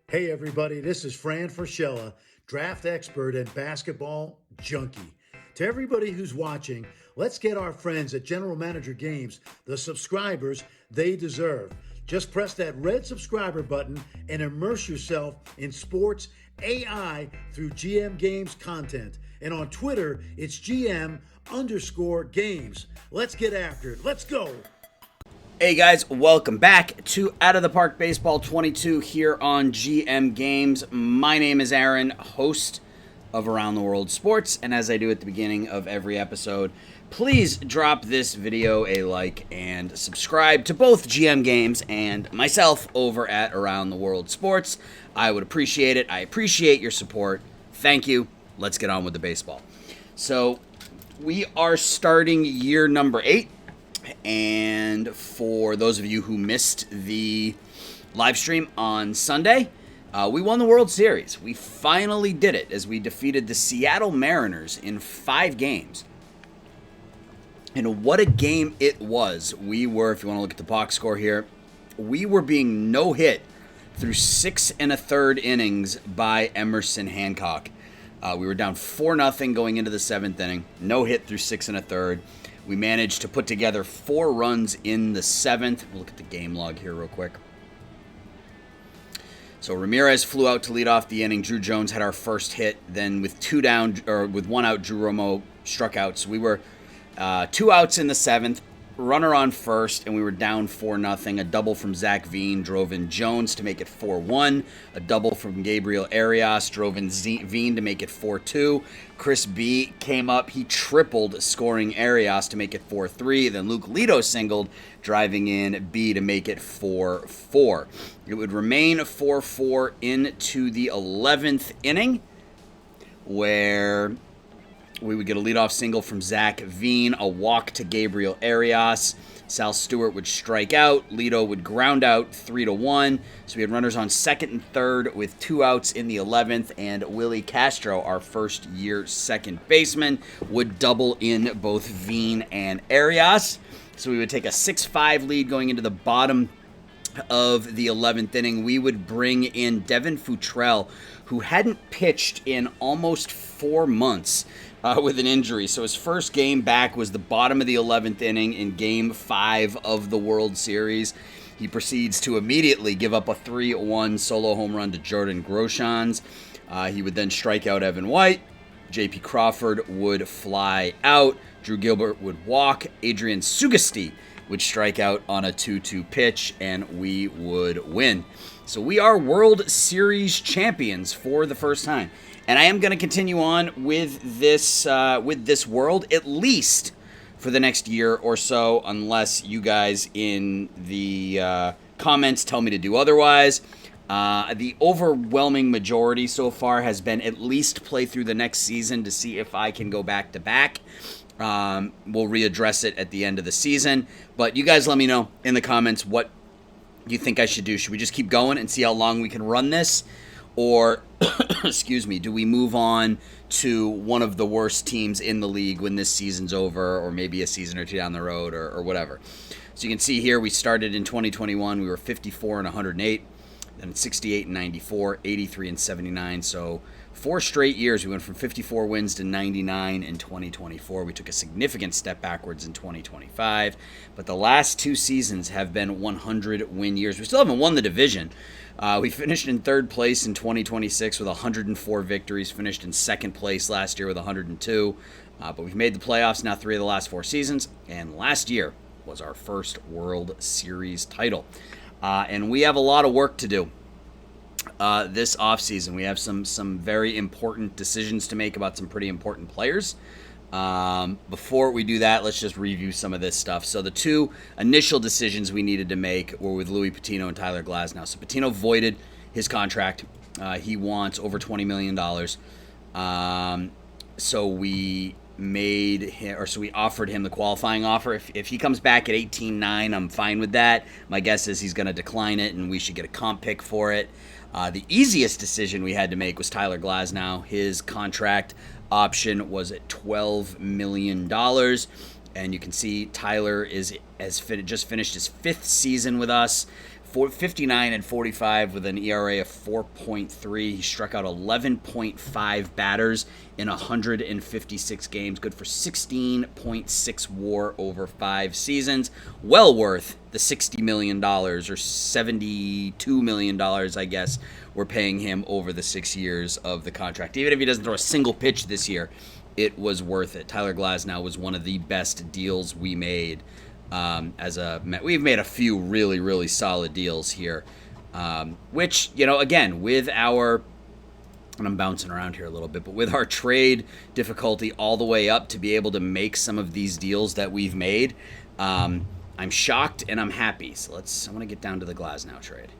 Hey everybody, this is Fran Fraschilla, draft expert and basketball junkie. To everybody who's watching, let's get our friends at General Manager Games the subscribers they deserve. Just press that red subscriber button and immerse yourself in sports AI through GM Games content. And on Twitter, it's GM_games. Let's get after it. Let's go. Hey guys, welcome back to Out of the Park Baseball 22 here on GM Games. My name is Aaron, host of Around the World Sports, and as I do at the beginning of every episode, please drop this video a like and subscribe to both GM Games and myself over at Around the World Sports. I would appreciate it. I appreciate your support. Thank you. Let's get on with the baseball. So, we are starting year number 8. And for those of you who missed the live stream on Sunday, we won the World Series. We finally did it as we defeated the Seattle Mariners in 5 games. And what a game it was. We were, if you want to look at the box score here, we were being no-hit through 6 1/3 innings by Emerson Hancock. We were down 4-0 going into the 7th inning. No hit through 6 1/3. We managed to put together 4 runs in the 7th. We'll look at the game log here real quick. So Ramirez flew out to lead off the inning. Drew Jones had our first hit. Then with 1 out, Drew Romo struck out. So we were 2 outs in the 7th. Runner on first, and we were down 4-0. A double from Zach Veen drove in Jones to make it 4-1. A double from Gabriel Arias drove in Veen to make it 4-2. Chris B came up. He tripled, scoring Arias to make it 4-3. Then Luke Lito singled, driving in B to make it 4-4. It would remain 4-4 into the 11th inning, where we would get a leadoff single from Zach Veen, a walk to Gabriel Arias. Sal Stewart would strike out. Lito would ground out 3-1. So we had runners on second and third with 2 outs in the 11th. And Willie Castro, our first-year second baseman, would double in both Veen and Arias. So we would take a 6-5 lead going into the bottom of the 11th inning. We would bring in Devin Futrell, who hadn't pitched in almost 4 months. With an injury. So his first game back was the bottom of the 11th inning in Game 5 of the World Series. He proceeds to immediately give up a 3-1 solo home run to Jordan Groshans. He would then strike out Evan White. J.P. Crawford would fly out. Drew Gilbert would walk. Adrian Sugesti would strike out on a 2-2 pitch, and we would win. So we are World Series champions for the first time. And I am going to continue on with this world, at least for the next year or so, unless you guys in the comments tell me to do otherwise. The overwhelming majority so far has been at least play through the next season to see if I can go back to back. We'll readdress it at the end of the season. But you guys let me know in the comments what you think I should do. Should we just keep going and see how long we can run this? Or, excuse me, do we move on to one of the worst teams in the league when this season's over, or maybe a season or 2 down the road, or whatever? So you can see here, we started in 2021. We were 54-108, then 68-94, 83-79. So 4 straight years, we went from 54 wins to 99 in 2024. We took a significant step backwards in 2025. But the last 2 seasons have been 100-win years. We still haven't won the division. We finished in 3rd place in 2026 with 104 victories, finished in 2nd place last year with 102. But we've made the playoffs now 3 of the last 4 seasons, and last year was our first World Series title. And we have a lot of work to do this offseason. We have some very important decisions to make about some pretty important players. Before we do that, let's just review some of this stuff. So the 2 initial decisions we needed to make were with Louis Pitino and Tyler Glasnow. So Pitino voided his contract. He wants over $20 million. So we offered him the qualifying offer. If he comes back at 18-9, I'm fine with that. My guess is he's going to decline it, and we should get a comp pick for it. The easiest decision we had to make was Tyler Glasnow. His contract option was at $12 million. And you can see Tyler just finished his 5th season with us. 59 and 45 with an ERA of 4.3. He struck out 11.5 batters in 156 games. Good for 16.6 WAR over 5 seasons. Well worth the $60 million or $72 million, I guess, we're paying him over the 6 years of the contract. Even if he doesn't throw a single pitch this year, it was worth it. Tyler Glasnow was one of the best deals we made. We've made a few really, really solid deals here, which, again, with our, and I'm bouncing around here a little bit, but with our trade difficulty all the way up to be able to make some of these deals that we've made, I'm shocked and I'm happy. So I want to get down to the Glasnow trade.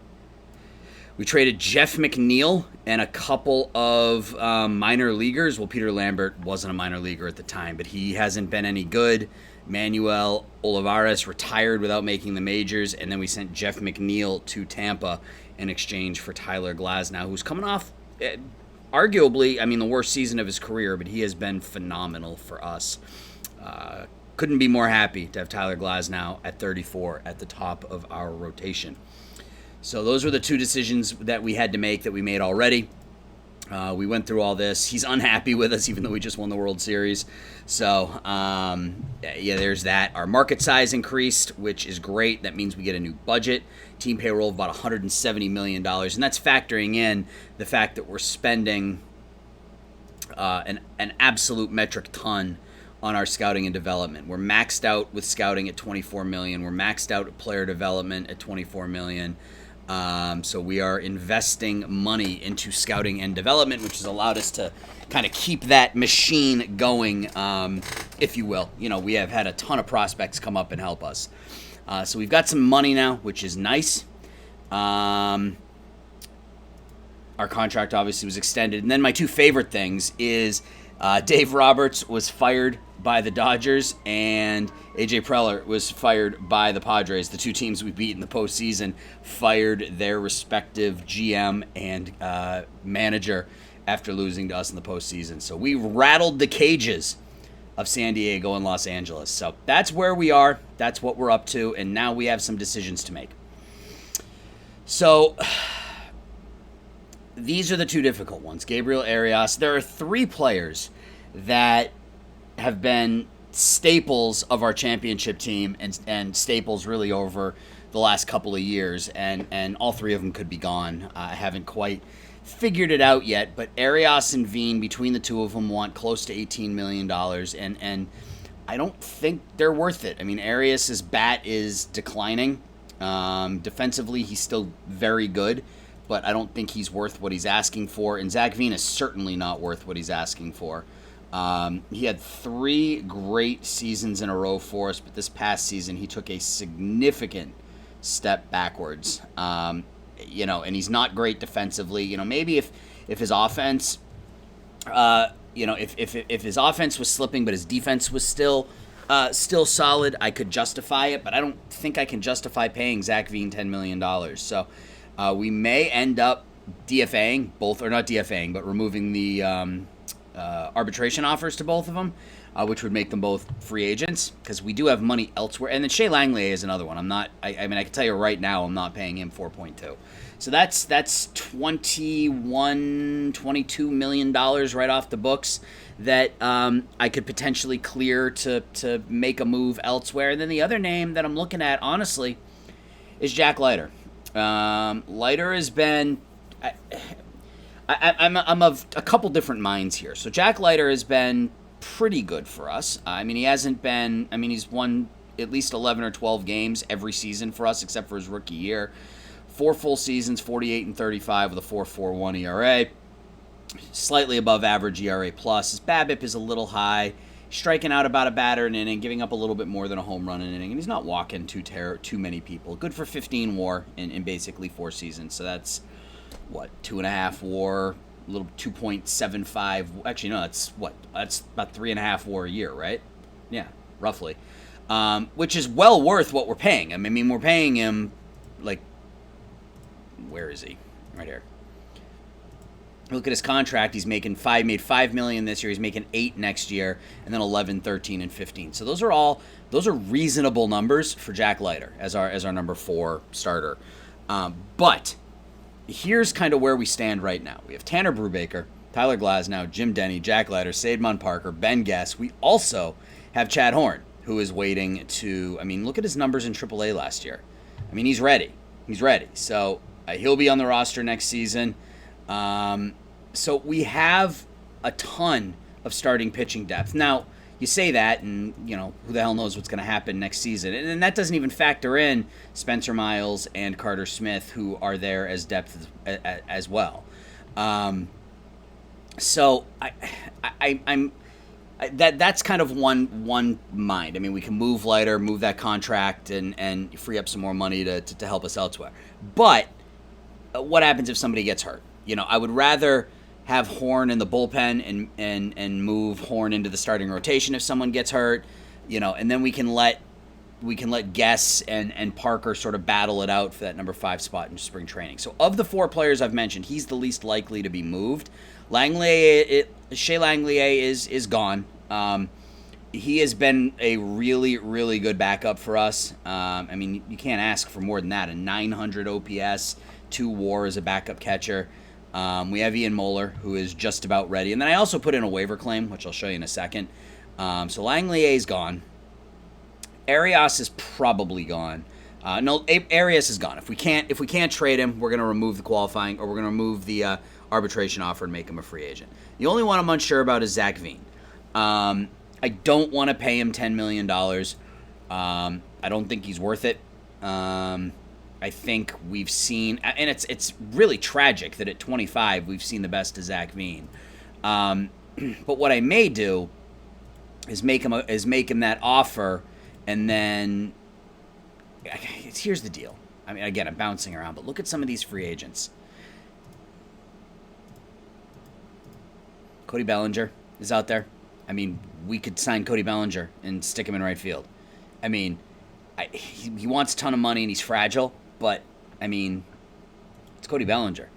We traded Jeff McNeil and a couple of minor leaguers. Well, Peter Lambert wasn't a minor leaguer at the time, but he hasn't been any good. Manuel Olivares retired without making the majors, and then we sent Jeff McNeil to Tampa in exchange for Tyler Glasnow, who's coming off arguably, the worst season of his career, but he has been phenomenal for us. Couldn't be more happy to have Tyler Glasnow at 34 at the top of our rotation. So those were the two decisions that we had to make that we made already. We went through all this. He's unhappy with us, even though we just won the World Series. So, there's that. Our market size increased, which is great. That means we get a new budget. Team payroll of about $170 million. And that's factoring in the fact that we're spending an absolute metric ton on our scouting and development. We're maxed out with scouting at $24 million. We're maxed out at player development at $24 million. So we are investing money into scouting and development, which has allowed us to kind of keep that machine going, if you will. We have had a ton of prospects come up and help us. So we've got some money now, which is nice. Our contract obviously was extended. And then my two favorite things is Dave Roberts was fired by the Dodgers, and AJ Preller was fired by the Padres. The two teams we beat in the postseason fired their respective GM and manager after losing to us in the postseason. So we rattled the cages of San Diego and Los Angeles. So that's where we are. That's what we're up to, and now we have some decisions to make. So these are the two difficult ones. Gabriel Arias. There are 3 players that have been staples of our championship team and staples really over the last couple of years, and all 3 of them could be gone. I haven't quite figured it out yet, but Arias and Veen, between the 2 of them, want close to $18 million, and I don't think they're worth it. Arias' bat is declining. Defensively, he's still very good, but I don't think he's worth what he's asking for, and Zach Veen is certainly not worth what he's asking for. He had 3 great seasons in a row for us, but this past season he took a significant step backwards. And he's not great defensively. Maybe if his offense, if his offense was slipping but his defense was still solid, I could justify it. But I don't think I can justify paying Zach Veen $10 million. So we may end up DFAing both, or not DFAing, but removing the arbitration offers to both of them, which would make them both free agents, because we do have money elsewhere. And then Shea Langley is another one. I can tell you right now, I'm not paying him 4.2. So that's $22 million right off the books that I could potentially clear to make a move elsewhere. And then the other name that I'm looking at, honestly, is Jack Leiter. Leiter has been... I'm of a couple different minds here. So Jack Leiter has been pretty good for us. He hasn't been... he's won at least 11 or 12 games every season for us, except for his rookie year. 4 full seasons, 48 and 35 with a 4.41 ERA. Slightly above average ERA plus. His BABIP is a little high. Striking out about a batter an inning, giving up a little bit more than a home run an inning, and he's not walking too many people. Good for 15 WAR in basically 4 seasons. So that's... 2.5 WAR, a little 2.75. Actually, no, that's about 3.5 WAR a year, right? Yeah, roughly. Which is well worth what we're paying him. We're paying him, where is he? Right here. Look at his contract. He's made $5 million this year. He's making $8 million next year, and then 11, 13, and 15. So those are reasonable numbers for Jack Leiter as our number 4 starter. But here's kind of where we stand right now. We have Tanner Brubaker, Tyler Glasnow, Jim Denny, Jack Leiter, Sademan Parker, Ben Guess. We also have Chad Horn, who is waiting to, look at his numbers in AAA last year. He's ready. He's ready. So he'll be on the roster next season. So we have a ton of starting pitching depth. Now, you say that, and, who the hell knows what's going to happen next season. And that doesn't even factor in Spencer Miles and Carter Smith, who are there as depth as well. So that's kind of one mind. We can move Leiter, move that contract, and free up some more money to help us elsewhere. But what happens if somebody gets hurt? I would rather have Horn in the bullpen and move Horn into the starting rotation if someone gets hurt, and then we can let Guess and Parker sort of battle it out for that number 5 spot in spring training. So of the 4 players I've mentioned, he's the least likely to be moved. Shea Langelier is gone. He has been a really, really good backup for us. You can't ask for more than that. A 900 OPS, 2 WAR as a backup catcher. We have Ian Moeller, who is just about ready. And then I also put in a waiver claim, which I'll show you in a second. So Langelier is gone. Arias is probably gone. No, Arias is gone. If we can't trade him, we're going to remove the qualifying, or we're going to remove the arbitration offer and make him a free agent. The only one I'm unsure about is Zach Veen. I don't want to pay him $10 million. I don't think he's worth it. I think we've seen, and it's really tragic that at 25 we've seen the best of Zach Veen. But what I may do is make him that offer, and then here's the deal. Again, I'm bouncing around, but look at some of these free agents. Cody Bellinger is out there. We could sign Cody Bellinger and stick him in right field. He wants a ton of money and he's fragile, but, it's Cody Bellinger.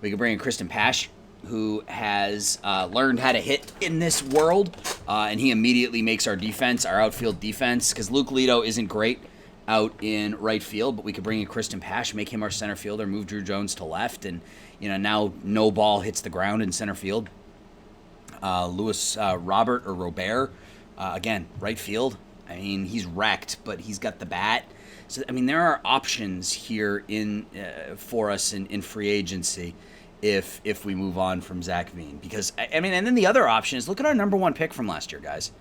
We could bring in Kristen Pash, who has learned how to hit in this world, and he immediately makes our outfield defense, because Luke Lito isn't great out in right field, but we could bring in Kristen Pash, make him our center fielder, move Drew Jones to left, and, now no ball hits the ground in center field. Louis Robert, again, right field. He's wrecked, but he's got the bat. So, there are options here for us in free agency if we move on from Zach Veen. Because, and then the other option is, look at our number 1 pick from last year, guys.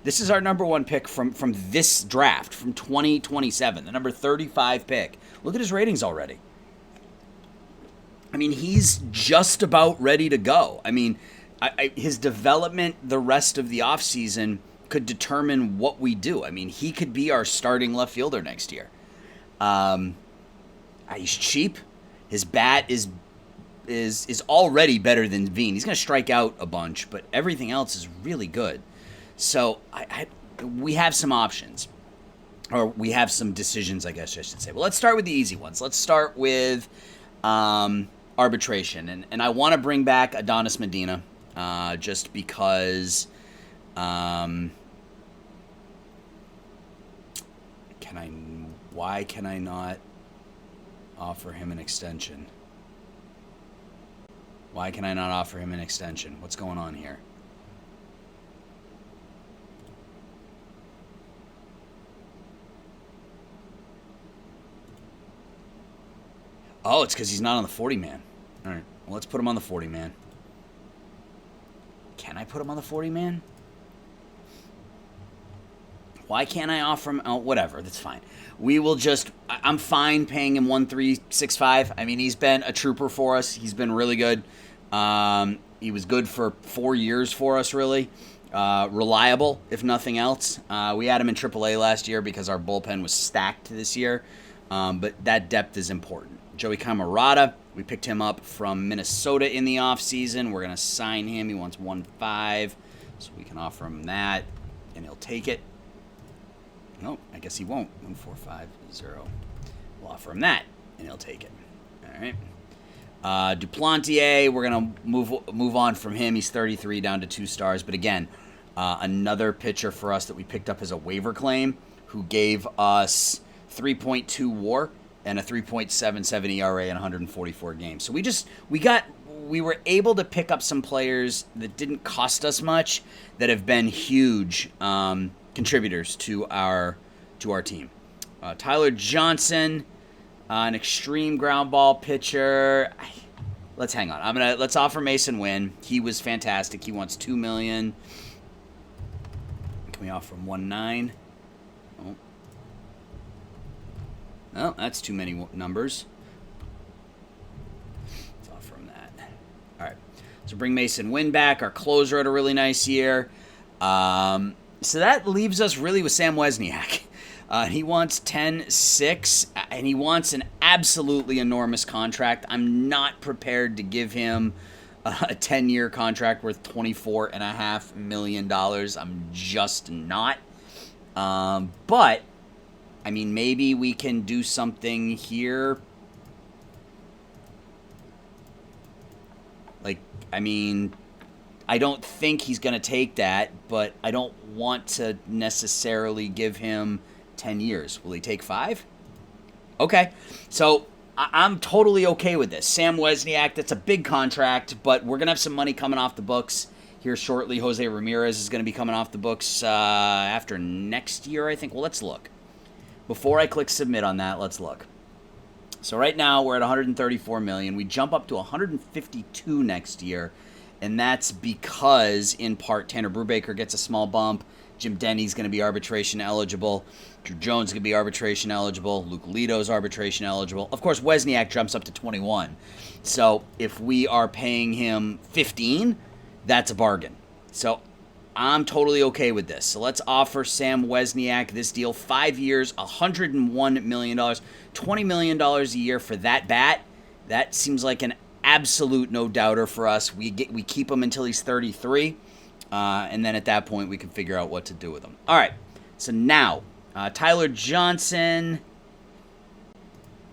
This is our number 1 pick from this draft, from 2027, the number 35 pick. Look at his ratings already. He's just about ready to go. His development the rest of the offseason could determine what we do. He could be our starting left fielder next year. He's cheap. His bat is already better than Veen. He's going to strike out a bunch, but everything else is really good. So we have some options, or we have some decisions, I guess I should say. Well, let's start with the easy ones. Let's start with arbitration, and I want to bring back Adonis Medina. Just because, why can I not offer him an extension? Why can I not offer him an extension? What's going on here? Oh, it's because he's not on the 40-man. All right, well, let's put him on the 40-man. Can I put him on the 40-man? Why can't I offer him? Oh, whatever, that's fine. We will just, I'm fine paying him $1,365. I mean, he's been a trooper for us. He's been really good. He was good for 4 years for us, really. Reliable, if nothing else. We had him in AAA last year because our bullpen was stacked this year. But that depth is important. Joey Camarada, we picked him up from Minnesota in the offseason. We're going to sign him. He wants 1.5, so we can offer him that, and he'll take it. No, I guess he won't. 1.450. We'll offer him that, and he'll take it. All right. Duplantier, we're going to move on from him. He's 33 down to 2 stars. But again, another pitcher for us that we picked up as a waiver claim who gave us 3.2 WAR and a 3.77 ERA in 144 games. So we were able to pick up some players that didn't cost us much that have been huge contributors to our team. Tyler Johnson, an extreme ground ball pitcher. Let's hang on. Let's offer Mason Wynn. He was fantastic. He wants $2 million. Can we offer him 1.9? Oh. Oh, that's too many numbers. Let's offer him that. All right. So bring Mason Wynn back. Our closer had a really nice year. So that leaves us really with Sam Wesniak. He wants 10.6, and he wants an absolutely enormous contract. I'm not prepared to give him a 10-year contract worth $24.5 million. I'm just not. But, I mean, maybe we can do something here. Like, I mean, I don't think he's going to take that, but I don't want to necessarily give him 10 years. Will he take 5? Okay. So I'm totally okay with this. Sam Wesniak, that's a big contract, but we're going to have some money coming off the books here shortly. Jose Ramirez is going to be coming off the books after next year, I think. Well, let's look. Before I click submit on that, let's look. So right now we're at $134 million. We jump up to $152 next year, and that's because, in part, Tanner Brubaker gets a small bump. Jim Denny's going to be arbitration eligible. Drew Jones is going to be arbitration eligible. Luke Lito's arbitration eligible. Of course, Wesniak jumps up to 21. So if we are paying him 15, that's a bargain. So I'm totally okay with this. So let's offer Sam Wesniak this deal. 5 years, $101 million, $20 million a year for that bat. That seems like an absolute no-doubter for us. We keep him until he's 33. And then at that point, we can figure out what to do with him. All right. So now, Tyler Johnson.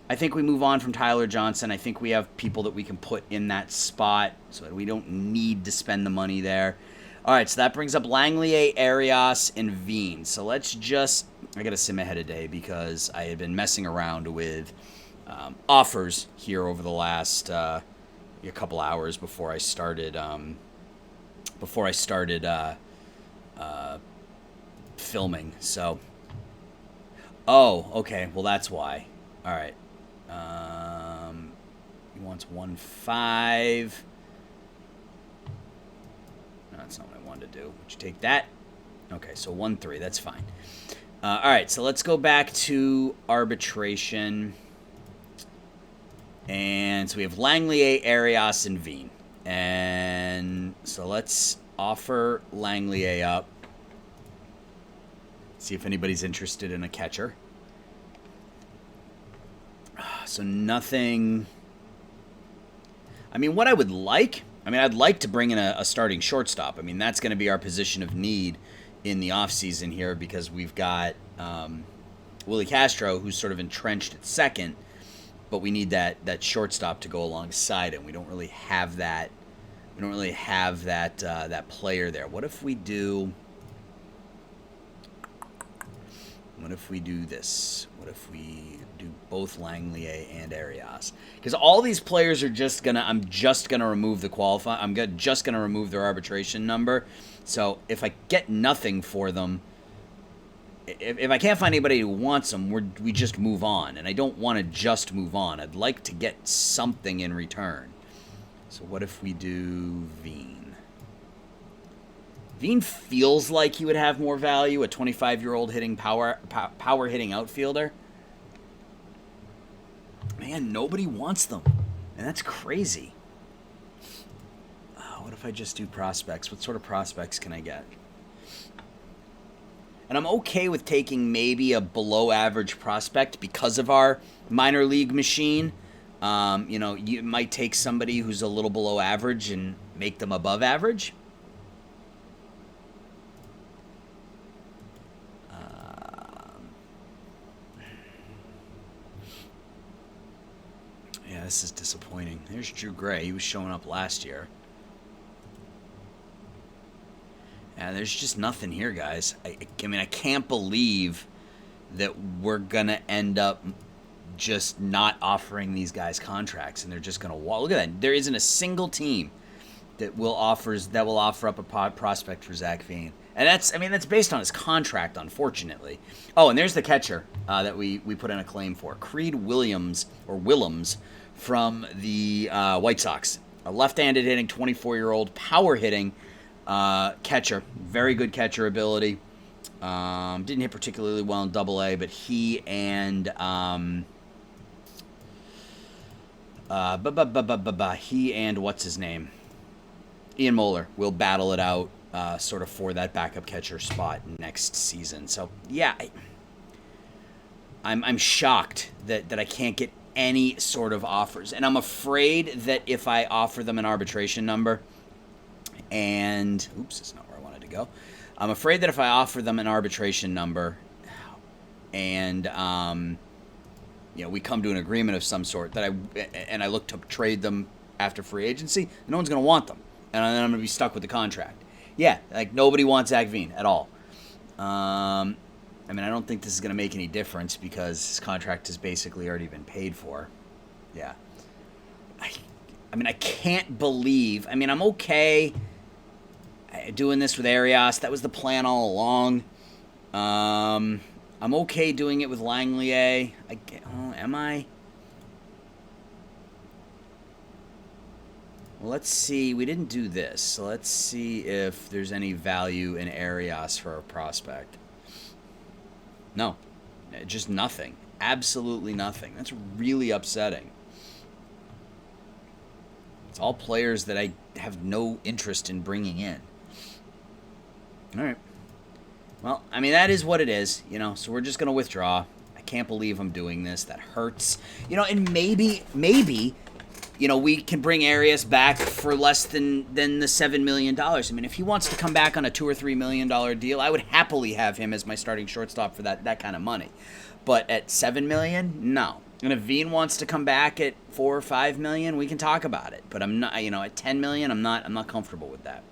I think we move on from Tyler Johnson. I think we have people that we can put in that spot, so we don't need to spend the money there. All right. So that brings up Langley, Arias, and Veen. So let's just... I got to sim ahead of day because I had been messing around with offers here over the last a couple hours before I started... filming. So, okay. Well, that's why. All right. He wants 1.5. No, that's not what I wanted to do. Would you take that? Okay, so 1.3. That's fine. All right. So let's go back to arbitration. And so we have Langley, Arias, and Veen. And so let's offer Langley up. See if anybody's interested in a catcher. So nothing. I mean, what I would like, I'd like to bring in a starting shortstop. I mean, that's going to be our position of need in the offseason here because we've got Willie Castro, who's sort of entrenched at second, but we need that shortstop to go alongside him. We don't really have that. We don't really have that player there. What if we do this? What if we do both Langley and Arias? Because all these players are I'm just gonna remove the qualify. Just gonna remove their arbitration number. So if I get nothing for them, if I can't find anybody who wants them, we just move on. And I don't want to just move on. I'd like to get something in return. So what if we do Veen? Veen feels like he would have more value, a 25-year-old hitting power hitting outfielder. Man, nobody wants them, and that's crazy. What if I just do prospects? What sort of prospects can I get? And I'm okay with taking maybe a below-average prospect because of our minor league machine. You might take somebody who's a little below average and make them above average. Yeah, this is disappointing. There's Drew Gray. He was showing up last year. Yeah, there's just nothing here, guys. I can't believe that we're going to end up just not offering these guys contracts, and they're just going to walk. Look at that. There isn't a single team that will offer up a prospect for Zach Veen. And that's based on his contract, unfortunately. Oh, and there's the catcher that we put in a claim for. Creed Williams from the White Sox. A left-handed hitting, 24-year-old, power hitting catcher. Very good catcher ability. Didn't hit particularly well in Double-A, but he and what's his name? Ian Moeller will battle it out sort of for that backup catcher spot next season. So, yeah, I'm shocked that I can't get any sort of offers. And I'm afraid that if I offer them an arbitration number and... Oops, that's not where I wanted to go. I'm afraid that if I offer them an arbitration number and, we come to an agreement of some sort I look to trade them after free agency, no one's going to want them. And then I'm going to be stuck with the contract. Yeah, like nobody wants Zach Veen at all. I don't think this is going to make any difference because his contract has basically already been paid for. Yeah. I can't believe... I'm okay doing this with Arias. That was the plan all along. I'm okay doing it with Langlier. Am I? Well, let's see. We didn't do this, so let's see if there's any value in Arias for a prospect. No, just nothing. Absolutely nothing. That's really upsetting. It's all players that I have no interest in bringing in. All right. Well, that is what it is, so we're just going to withdraw. I can't believe I'm doing this. That hurts. And maybe, we can bring Arias back for less than the $7 million. If he wants to come back on a $2 or $3 million deal, I would happily have him as my starting shortstop for that kind of money. But at $7 million, no. And if Veen wants to come back at $4 or $5 million, we can talk about it. But I'm not, at $10 million, I'm not comfortable with that.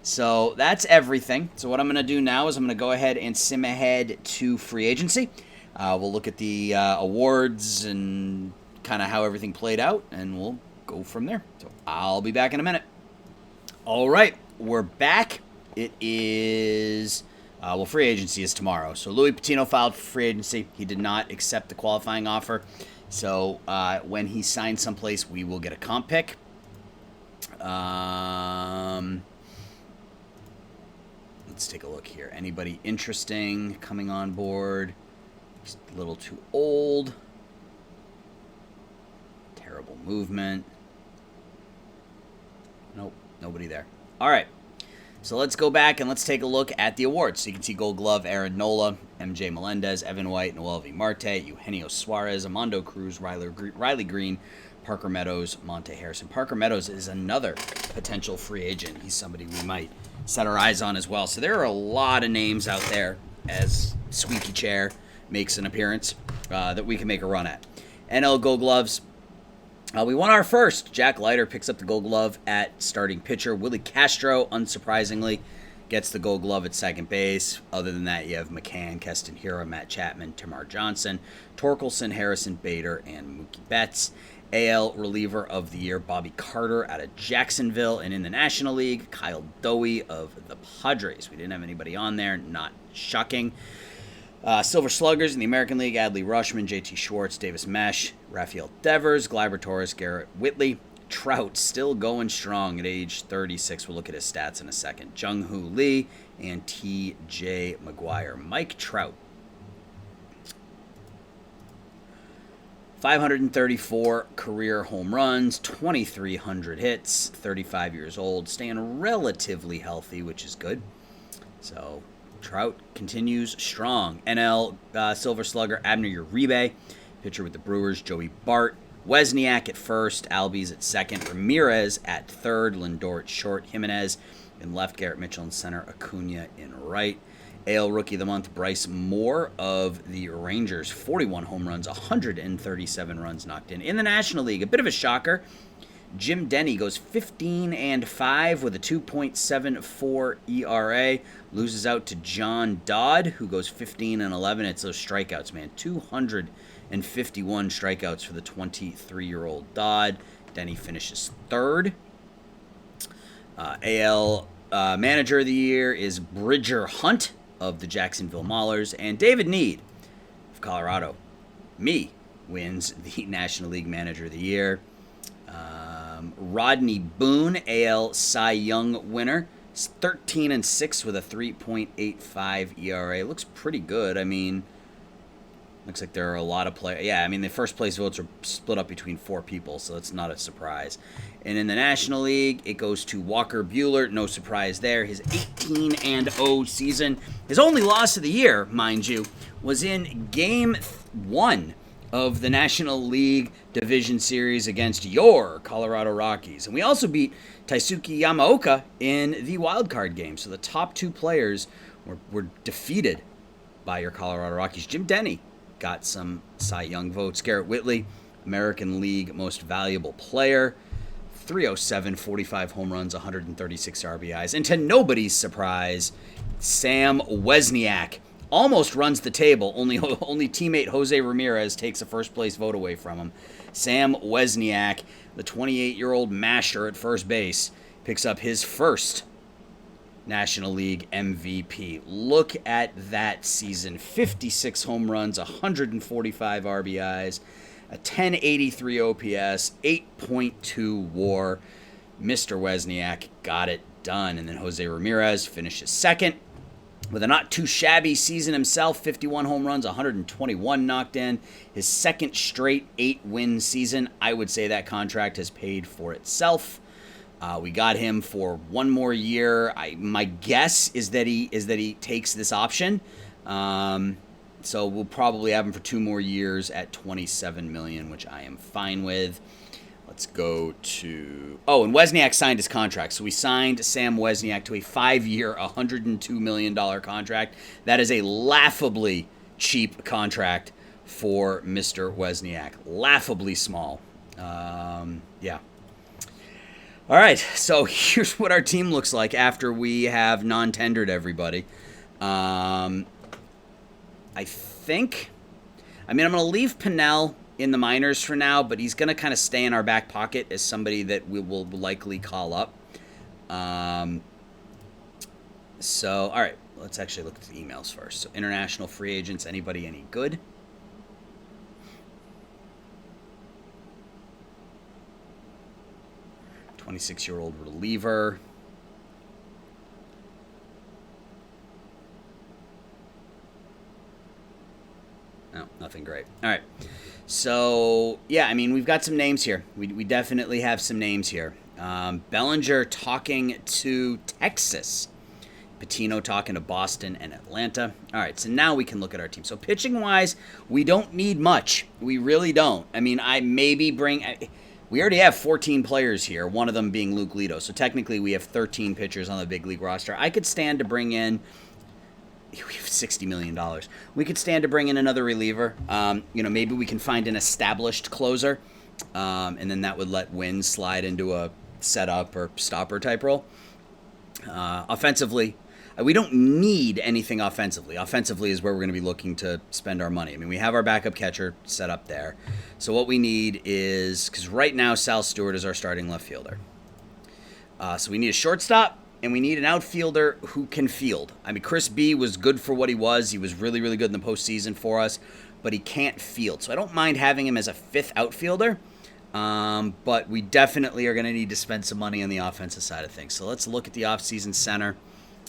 So that's everything. So what I'm going to do now is I'm going to go ahead and sim ahead to free agency. We'll look at the awards and kind of how everything played out, and we'll go from there. So I'll be back in a minute. All right, we're back. It is, free agency is tomorrow. So Louis Pitino filed for free agency. He did not accept the qualifying offer. So when he signs someplace, we will get a comp pick. Let's take a look here. Anybody interesting coming on board? He's a little too old. Terrible movement. Nope, nobody there. All right, so let's go back and let's take a look at the awards. So you can see Gold Glove, Aaron Nola, MJ Melendez, Evan White, Noel V. Marte, Eugenio Suarez, Armando Cruz, Riley Green, Parker Meadows, Monte Harrison. Parker Meadows is another potential free agent. He's somebody we might set our eyes on as well. So there are a lot of names out there as Squeaky Chair makes an appearance that we can make a run at. NL Gold Gloves. We won our first. Jack Leiter picks up the Gold Glove at starting pitcher. Willie Castro, unsurprisingly, gets the Gold Glove at second base. Other than that, you have McCann, Keston Hiura, Matt Chapman, Tamar Johnson, Torkelson, Harrison Bader, and Mookie Betts. AL reliever of the year, Bobby Carter out of Jacksonville. And in the National League, Kyle Dowie of the Padres. We didn't have anybody on there, not shocking. Silver Sluggers in the American League, Adley Rushman, JT Schwartz, Davis Mesh, Rafael Devers, Gleyber Torres, Garrett Whitley. Trout still going strong at age 36. We'll look at his stats in a second. Jung-Hoo Lee and T.J. McGuire. Mike Trout. 534 career home runs, 2,300 hits, 35 years old, staying relatively healthy, which is good. So Trout continues strong. NL Silver Slugger, Abner Uribe, pitcher with the Brewers, Joey Bart. Wesniak at first, Albies at second, Ramirez at third, Lindor at short, Jimenez in left, Garrett Mitchell in center, Acuna in right. AL Rookie of the Month, Bryce Moore of the Rangers, 41 home runs, 137 runs knocked in. In the National League, a bit of a shocker. Jim Denny goes 15-5 with a 2.74 ERA. Loses out to John Dodd, who goes 15-11. It's those strikeouts, man. 200 and 51 strikeouts for the 23-year-old Dodd. Denny finishes third. AL Manager of the Year is Bridger Hunt of the Jacksonville Maulers, and David Need of Colorado. Me wins the National League Manager of the Year. Rodney Boone, AL Cy Young winner, is 13-6 with a 3.85 ERA. Looks pretty good. I mean, looks like there are a lot of players. Yeah, I mean, the first place votes are split up between 4 people, so that's not a surprise. And in the National League, it goes to Walker Buehler. No surprise there. His 18-0 season. His only loss of the year, mind you, was in Game 1 of the National League Division Series against your Colorado Rockies. And we also beat Taisuke Yamaoka in the wild card game. So the top 2 players were defeated by your Colorado Rockies. Jim Denny got some Cy Young votes. Garrett Whitley, American League Most Valuable Player. 307, 45 home runs, 136 RBIs. And to nobody's surprise, Sam Wesniak almost runs the table. Only teammate Jose Ramirez takes a first-place vote away from him. Sam Wesniak, the 28-year-old masher at first base, picks up his first National League MVP. Look at that season. 56 home runs, 145 RBIs, a 1083 OPS, 8.2 WAR. Mr. Wesniak got it done. And then Jose Ramirez finishes second with a not too shabby season himself. 51 home runs, 121 knocked in. His second straight 8-win season. I would say that contract has paid for itself. We got him for one more year. My guess is that he takes this option. So we'll probably have him for 2 more years at $27 million, which I am fine with. Let's go to... Oh, and Wesniak signed his contract. So we signed Sam Wesniak to a 5-year, $102 million contract. That is a laughably cheap contract for Mr. Wesniak. Laughably small. Yeah. All right, so here's what our team looks like after we have non-tendered everybody. I'm going to leave Pinnell in the minors for now, but he's going to kind of stay in our back pocket as somebody that we will likely call up. So, all right, let's actually look at the emails first. So, international free agents, anybody any good? $26-year-old reliever. No, nothing great. All right. So, yeah, I mean, we've got some names here. We definitely have some names here. Bellinger talking to Texas. Pitino talking to Boston and Atlanta. All right, so now we can look at our team. So pitching-wise, we don't need much. We really don't. I mean, we already have 14 players here, one of them being Luke Lito. So technically we have 13 pitchers on the big league roster. I could stand to bring in... We have $60 million. We could stand to bring in another reliever. Maybe we can find an established closer, and then that would let Wynn slide into a setup or stopper type role. Offensively, we don't need anything offensively. Offensively is where we're going to be looking to spend our money. I mean, we have our backup catcher set up there. So what we need is, because right now Sal Stewart is our starting left fielder. So we need a shortstop. And we need an outfielder who can field. I mean, Chris B was good for what he was. He was really, really good in the postseason for us, but he can't field. So I don't mind having him as a 5th outfielder, but we definitely are going to need to spend some money on the offensive side of things. So let's look at the offseason center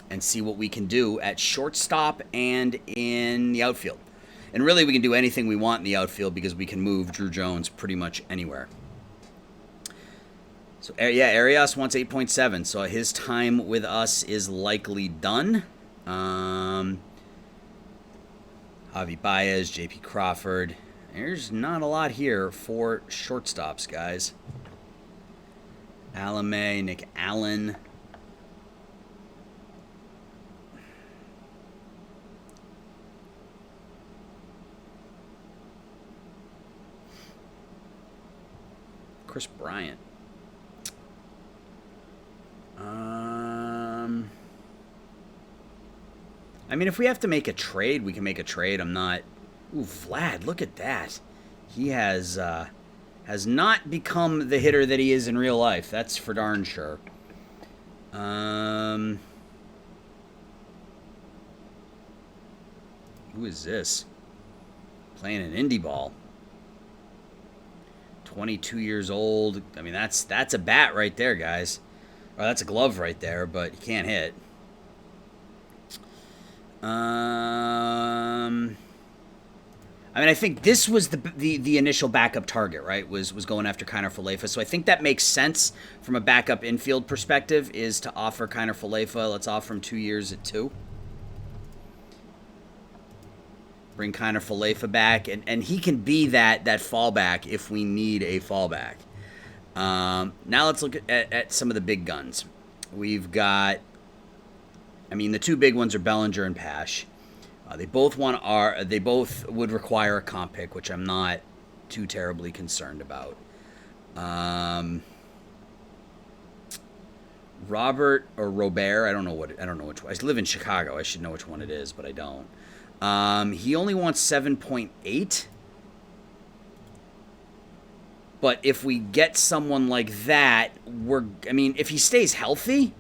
and see what we can do at shortstop and in the outfield. And really, we can do anything we want in the outfield because we can move Drew Jones pretty much anywhere. So, yeah, Arias wants 8.7, so his time with us is likely done. Javi Baez, J.P. Crawford. There's not a lot here for shortstops, guys. Alame, Nick Allen. Chris Bryant. I mean, if we have to make a trade, we can make a trade. I'm not... Ooh, Vlad, look at that. he has not become the hitter that he is in real life. That's for darn sure. Who is this? Playing an indie ball. 22 years old. I mean, that's a bat right there, guys. Or that's a glove right there, but he can't hit. I mean, I think this was the initial backup target, right? Was going after Kiner Falefa. So I think that makes sense from a backup infield perspective, is to offer Kiner Falefa. Let's offer him 2 years at 2. Bring Kiner Falefa back, and he can be that fallback if we need a fallback. Now let's look at some of the big guns. We've got, I mean, the two big ones are Bellinger and Pash. They both would require a comp pick, which I'm not too terribly concerned about. Robert or Robert, I don't know which one. I live in Chicago. I should know which one it is, but I don't. He only wants 7.8. But if we get someone like that, if he stays healthy,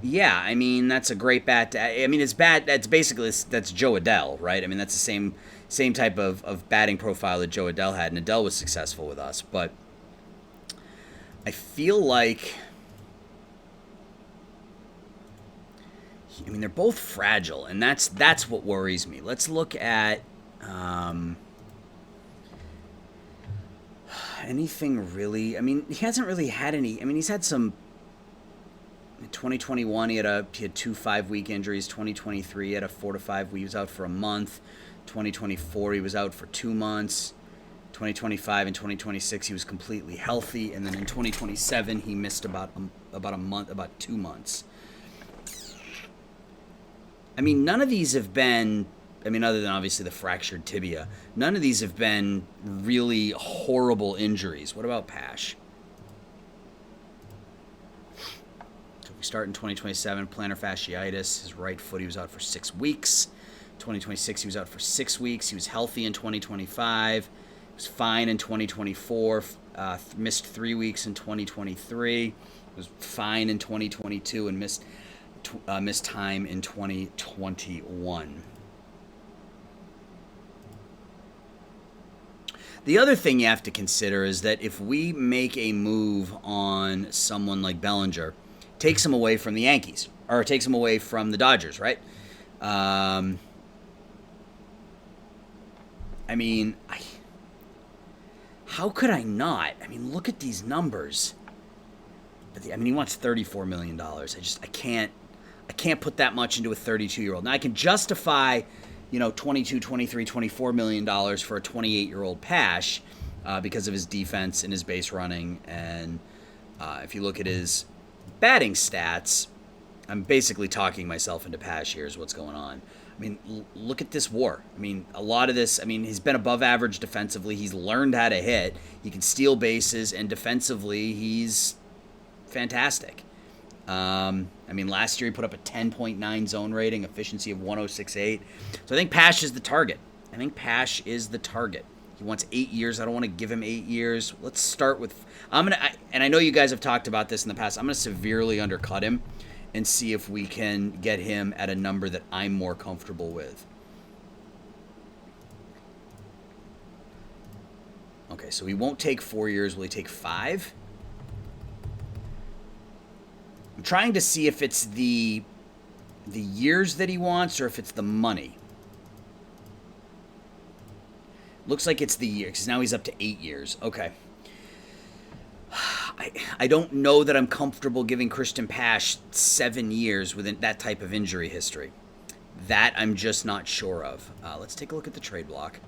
yeah, I mean, that's a great bat. It's bad. That's Joe Adell, right? I mean, that's the same type of batting profile that Joe Adell had, and Adell was successful with us. But I feel like, they're both fragile, and that's what worries me. Let's look at anything really. I mean, he hasn't really had any. I mean, he's had some. In 2021, he had 2 5-week injuries. 2023, he had a 4 to 5 week. He was out for a month. 2024, he was out for 2 months. 2025 and 2026, he was completely healthy, and then in 2027, he missed about a month, about 2 months. I mean, none of these have been, other than obviously the fractured tibia, none of these have been really horrible injuries. What about Pash? So if we start in 2027, plantar fasciitis, his right foot, he was out for 6 weeks. 2026, he was out for 6 weeks. He was healthy in 2025. He was fine in 2024. Missed 3 weeks in 2023. Was fine in 2022 and missed time in 2021. The other thing you have to consider is that if we make a move on someone like Bellinger, takes him away from the Yankees, or takes him away from the Dodgers, right? How could I not? Look at these numbers. He wants $34 million. I can't put that much into a 32-year-old. Now, I can justify, $22, $23, $24 million for a 28-year-old Pash because of his defense and his base running. And if you look at his batting stats, I'm basically talking myself into Pash here is what's going on. Look at this WAR. A lot of this, he's been above average defensively. He's learned how to hit. He can steal bases, and defensively, he's fantastic. Last year he put up a 10.9 zone rating, efficiency of 106.8. So I think Pash is the target. He wants 8 years. I don't want to give him 8 years. Let's start with, and I know you guys have talked about this in the past. I'm going to severely undercut him and see if we can get him at a number that I'm more comfortable with. Okay, so he won't take 4 years. Will he take 5? I'm trying to see if it's the years that he wants or if it's the money. Looks like it's the year, because now he's up to 8 years. Okay. I don't know that I'm comfortable giving Christian Pash 7 years with that type of injury history. That I'm just not sure of. Let's take a look at the trade block.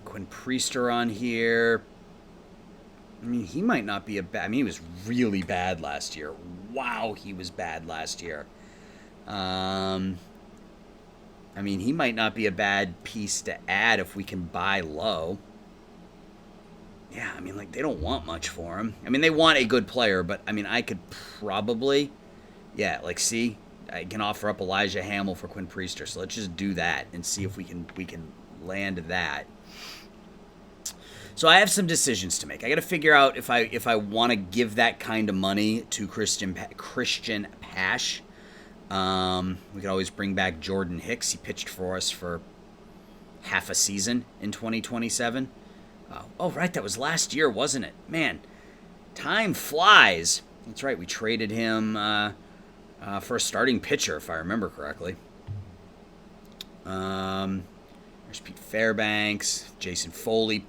Quinn Priester on here. He might not be a bad. He was really bad last year. Wow, he was bad last year. He might not be a bad piece to add if we can buy low. Yeah, they don't want much for him. They want a good player, but, I could probably, see, I can offer up Elijah Hamill for Quinn Priester. So let's just do that and see if we can land that. So I have some decisions to make. I got to figure out if I want to give that kind of money to Christian Pash. We could always bring back Jordan Hicks. He pitched for us for half a season in 2027. Oh, right, that was last year, wasn't it? Man, time flies. That's right, we traded him for a starting pitcher, if I remember correctly. There's Pete Fairbanks, Jason Foley.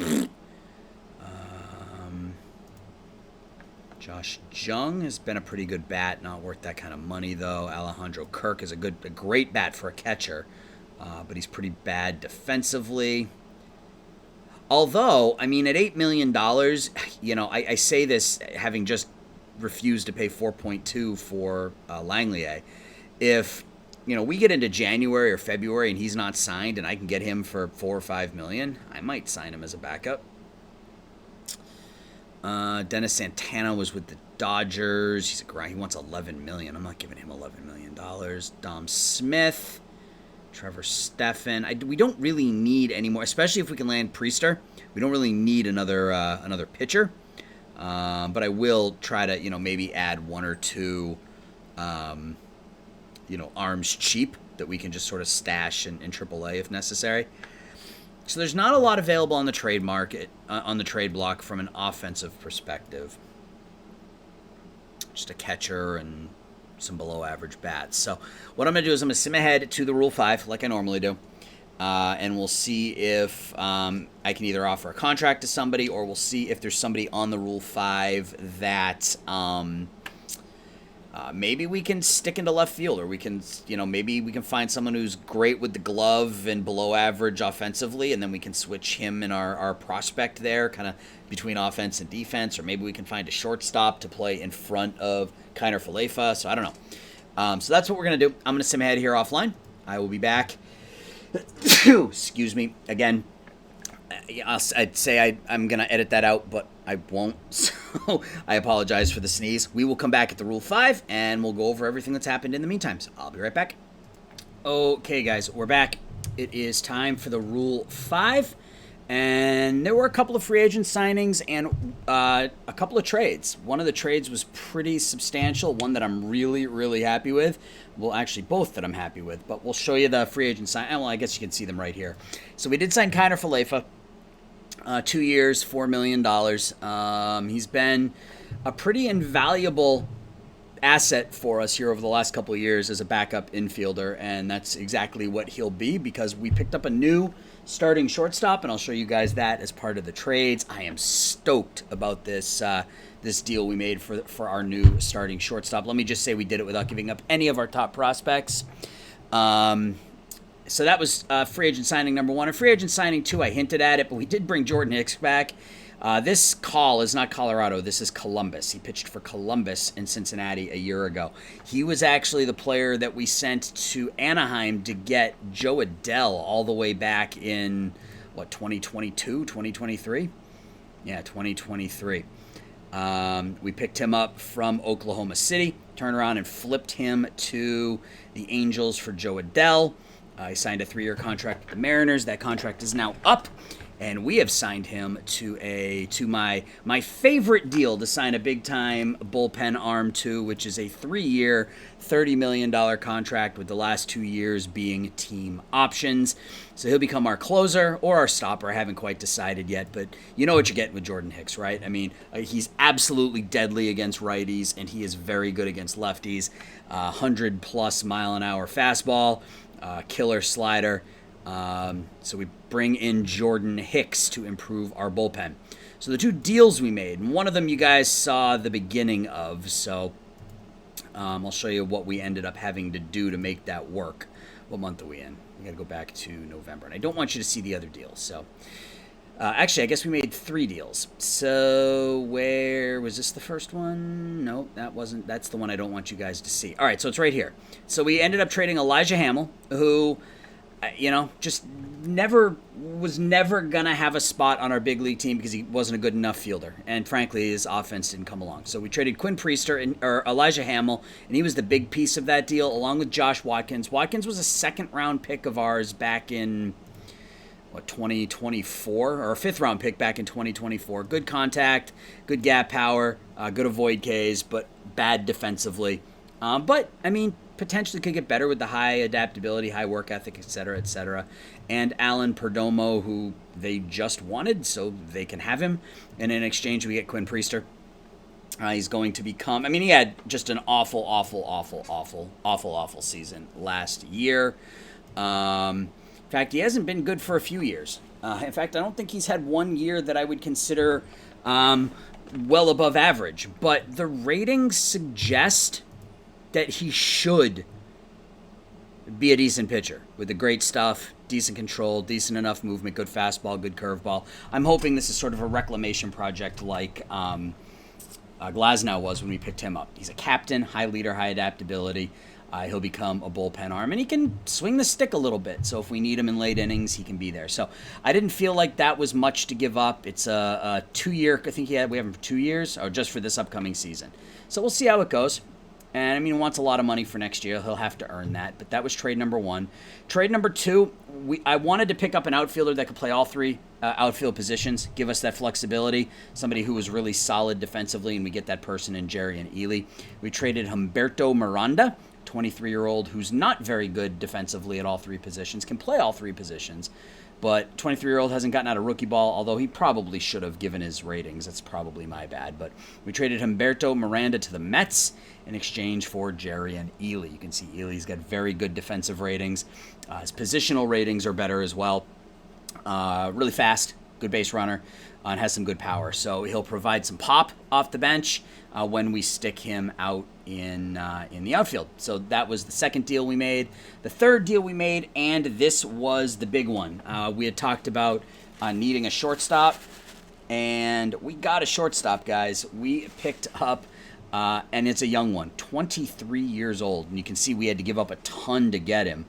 Josh Jung has been a pretty good bat, not worth that kind of money though. Alejandro Kirk is a great bat for a catcher, but he's pretty bad defensively. Although, I mean, at $8 million, I say this having just refused to pay 4.2 for Langlier. If we get into January or February and he's not signed, and I can get him for $4 or $5 million, I might sign him as a backup. Dennis Santana was with the Dodgers. He wants $11 million. I'm not giving him $11 million. Dom Smith, Trevor Steffen. We don't really need any more, especially if we can land Priester. We don't really need another pitcher. But I will try to maybe add one or two arms cheap that we can just sort of stash in AAA if necessary. So there's not a lot available on the trade market, on the trade block from an offensive perspective. Just a catcher and some below-average bats. So what I'm going to do is I'm going to sim ahead to the Rule 5 like I normally do. And we'll see if I can either offer a contract to somebody, or we'll see if there's somebody on the Rule 5 that maybe we can stick into left field, or we can, maybe we can find someone who's great with the glove and below average offensively, and then we can switch him in our prospect there, kind of between offense and defense, or maybe we can find a shortstop to play in front of Kiner Falefa. So I don't know. So that's what we're going to do. I'm going to sim ahead here offline. I will be back. Excuse me. Again, I'd say I'm going to edit that out, but I won't. So I apologize for the sneeze. We will come back at the Rule 5, and we'll go over everything that's happened in the meantime. So I'll be right back. Okay, guys, we're back. It is time for the Rule 5. And there were a couple of free agent signings and a couple of trades. One of the trades was pretty substantial, one that I'm really, really happy with. Well, actually, both that I'm happy with. But we'll show you the free agent sign. Well, I guess you can see them right here. So we did sign Kiner Falefa. 2 years, $4 million. He's been a pretty invaluable asset for us here over the last couple of years as a backup infielder, and that's exactly what he'll be, because we picked up a new starting shortstop, and I'll show you guys that as part of the trades. I am stoked about this deal we made for our new starting shortstop. Let me just say we did it without giving up any of our top prospects. So that was free agent signing number 1. And free agent signing 2, I hinted at it, but we did bring Jordan Hicks back. This call is not Colorado. This is Columbus. He pitched for Columbus in Cincinnati a year ago. He was actually the player that we sent to Anaheim to get Joe Adell all the way back in, 2022, 2023? Yeah, 2023. We picked him up from Oklahoma City, turned around and flipped him to the Angels for Joe Adell. He signed a 3-year contract with the Mariners. That contract is now up, and we have signed him to my favorite deal to sign a big-time bullpen arm to, which is a 3-year, $30 million contract, with the last 2 years being team options. So he'll become our closer or our stopper. I haven't quite decided yet, but you know what you're getting with Jordan Hicks, right? I mean, he's absolutely deadly against righties, and he is very good against lefties. 100-plus mile-an-hour fastball. Killer slider. So we bring in Jordan Hicks to improve our bullpen. So the 2 deals we made, and one of them you guys saw the beginning of, so I'll show you what we ended up having to do to make that work. What month are we in? We got to go back to November, and I don't want you to see the other deals. So actually, I guess we made 3 deals. So where was this, the first one? No, that wasn't. That's the one I don't want you guys to see. All right, so it's right here. So we ended up trading Elijah Hamill, who, just was never going to have a spot on our big league team because he wasn't a good enough fielder. And frankly, his offense didn't come along. So we traded Quinn Priester or Elijah Hamill, and he was the big piece of that deal, along with Josh Watkins. Watkins was a second-round pick of ours back in 2024 or a 5th-round pick back in 2024. Good contact, good gap power, good avoid Ks, but bad defensively. But, I mean, potentially could get better with the high adaptability, high work ethic, et cetera, et cetera. And Alan Perdomo, who they just wanted, so they can have him. And in exchange, we get Quinn Priester. He's going to become, I mean, he had just an awful season last year. In fact, he hasn't been good for a few years. In fact, I don't think he's had one year that I would consider well above average. But the ratings suggest that he should be a decent pitcher with the great stuff, decent control, decent enough movement, good fastball, good curveball. I'm hoping this is sort of a reclamation project like Glasnow was when we picked him up. He's a captain, high leader, high adaptability. He'll become a bullpen arm, and he can swing the stick a little bit. So if we need him in late innings, he can be there. So I didn't feel like that was much to give up. It's a 2-year. I think we have him for 2 years, or just for this upcoming season. So we'll see how it goes. And, I mean, he wants a lot of money for next year. He'll have to earn that. But that was trade number 1. Trade number 2, I wanted to pick up an outfielder that could play all 3 outfield positions, give us that flexibility, somebody who was really solid defensively, and we get that person in Jerry and Ely. We traded Humberto Miranda, 23-year-old who's not very good defensively at all 3 positions, can play all 3 positions. But 23-year-old hasn't gotten out of rookie ball, although he probably should have given his ratings. That's probably my bad. But we traded Humberto Miranda to the Mets in exchange for Jerry and Ely. You can see Ely's got very good defensive ratings. His positional ratings are better as well. Really fast, good base runner, and has some good power. So he'll provide some pop off the bench when we stick him out in the outfield. So that was the second deal we made. The third deal we made, and this was the big one. We had talked about needing a shortstop, and we got a shortstop, guys. We picked up, and it's a young one, 23 years old, and you can see we had to give up a ton to get him.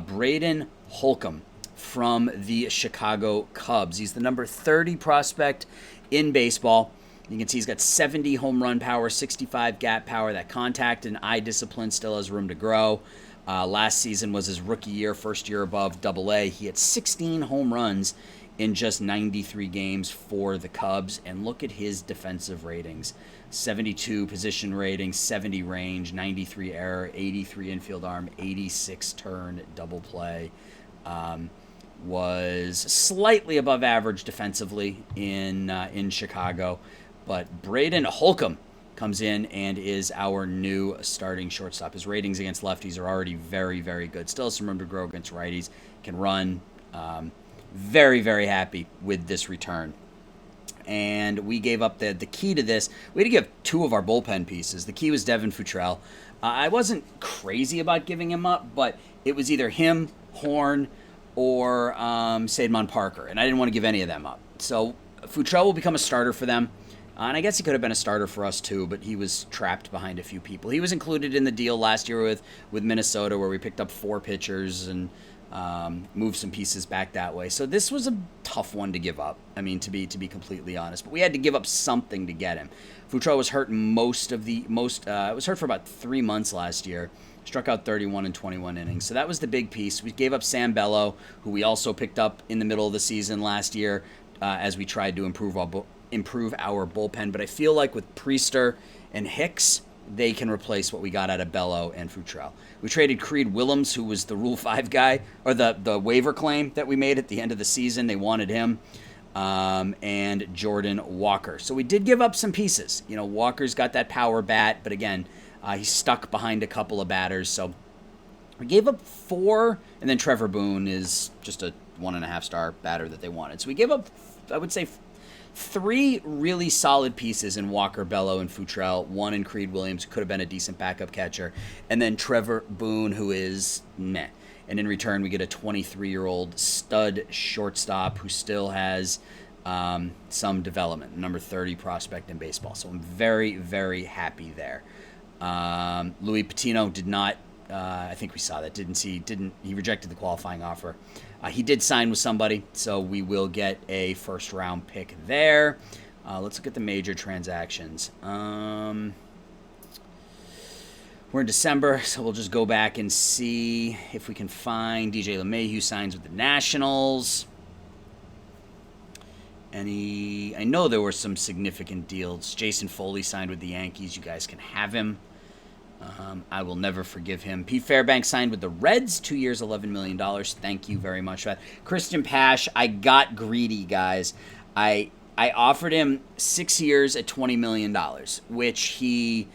Braden Holcomb from the Chicago Cubs. He's the number 30 prospect in baseball. You can see he's got 70 home run power, 65 gap power. That contact and eye discipline still has room to grow. Last season was his rookie year, first year above Double-A. He had 16 home runs in just 93 games for the Cubs. And look at his defensive ratings. 72 position rating, 70 range, 93 error, 83 infield arm, 86 turn double play. Was slightly above average defensively in Chicago. But Braden Holcomb comes in and is our new starting shortstop. His ratings against lefties are already very, very good. Still has some room to grow against righties. Can run. Very, very happy with this return. And we gave up the key to this. We had to give 2 of our bullpen pieces. The key was Devin Futrell. I wasn't crazy about giving him up, but it was either him, Horn, or Sademon Parker. And I didn't want to give any of them up. So Futrell will become a starter for them. And I guess he could have been a starter for us too, but he was trapped behind a few people. He was included in the deal last year with Minnesota, where we picked up 4 pitchers and moved some pieces back that way. So this was a tough one to give up. I mean, to be completely honest, but we had to give up something to get him. Futrell was hurt was hurt for about 3 months last year. Struck out 31 in 21 innings. So that was the big piece. We gave up Sam Bello, who we also picked up in the middle of the season last year as we tried to improve our bullpen. But I feel like with Priester and Hicks, they can replace what we got out of Bello and Futrell. We traded Creed Willems, who was the Rule 5 guy, or the waiver claim that we made at the end of the season. They wanted him. And Jordan Walker. So we did give up some pieces. You know, Walker's got that power bat, but again, he's stuck behind a couple of batters. So we gave up 4, and then Trevor Boone is just a 1.5-star batter that they wanted. So we gave up, I would say, 3 really solid pieces in Walker, Bello, and Futrell. 1 in Creed Williams, who could have been a decent backup catcher. And then Trevor Boone, who is meh. And in return, we get a 23-year-old stud shortstop who still has some development, number 30 prospect in baseball. So I'm very, very happy there. Louis Pitino did not, I think we saw that, he rejected the qualifying offer. He did sign with somebody, so we will get a first-round pick there. Let's look at the major transactions. We're in December, so we'll just go back and see if we can find DJ LeMahieu signs with the Nationals. I know there were some significant deals. Jason Foley signed with the Yankees. You guys can have him. I will never forgive him. Pete Fairbanks signed with the Reds, 2 years, $11 million. Thank you very much for that. Christian Pash, I got greedy, guys. I offered him 6 years at $20 million, which he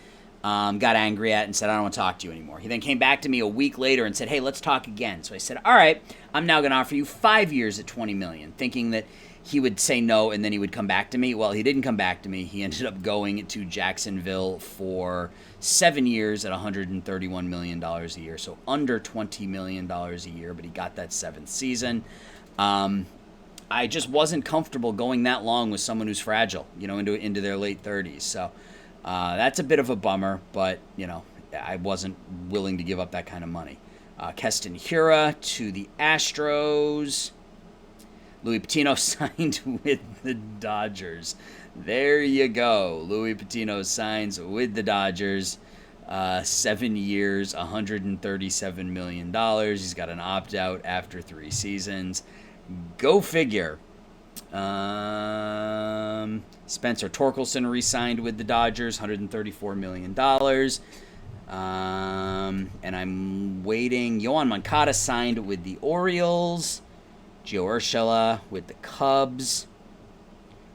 got angry at and said, I don't want to talk to you anymore. He then came back to me a week later and said, hey, let's talk again. So I said, all right, I'm now going to offer you 5 years at $20 million, thinking that he would say no and then he would come back to me. Well, he didn't come back to me. He ended up going to Jacksonville for 7 years at $131 million a year, so under $20 million a year, but he got that 7th season. I just wasn't comfortable going that long with someone who's fragile, into their late 30s. So that's a bit of a bummer, but, I wasn't willing to give up that kind of money. Keston Hiura to the Astros. Louis Pitino signed with the Dodgers. There you go. Louis Pitino signs with the Dodgers. 7 years, $137 million. He's got an opt-out after 3 seasons. Go figure. Spencer Torkelson re-signed with the Dodgers, $134 million. And I'm waiting. Yohan Moncada signed with the Orioles. Gio Urshela with the Cubs.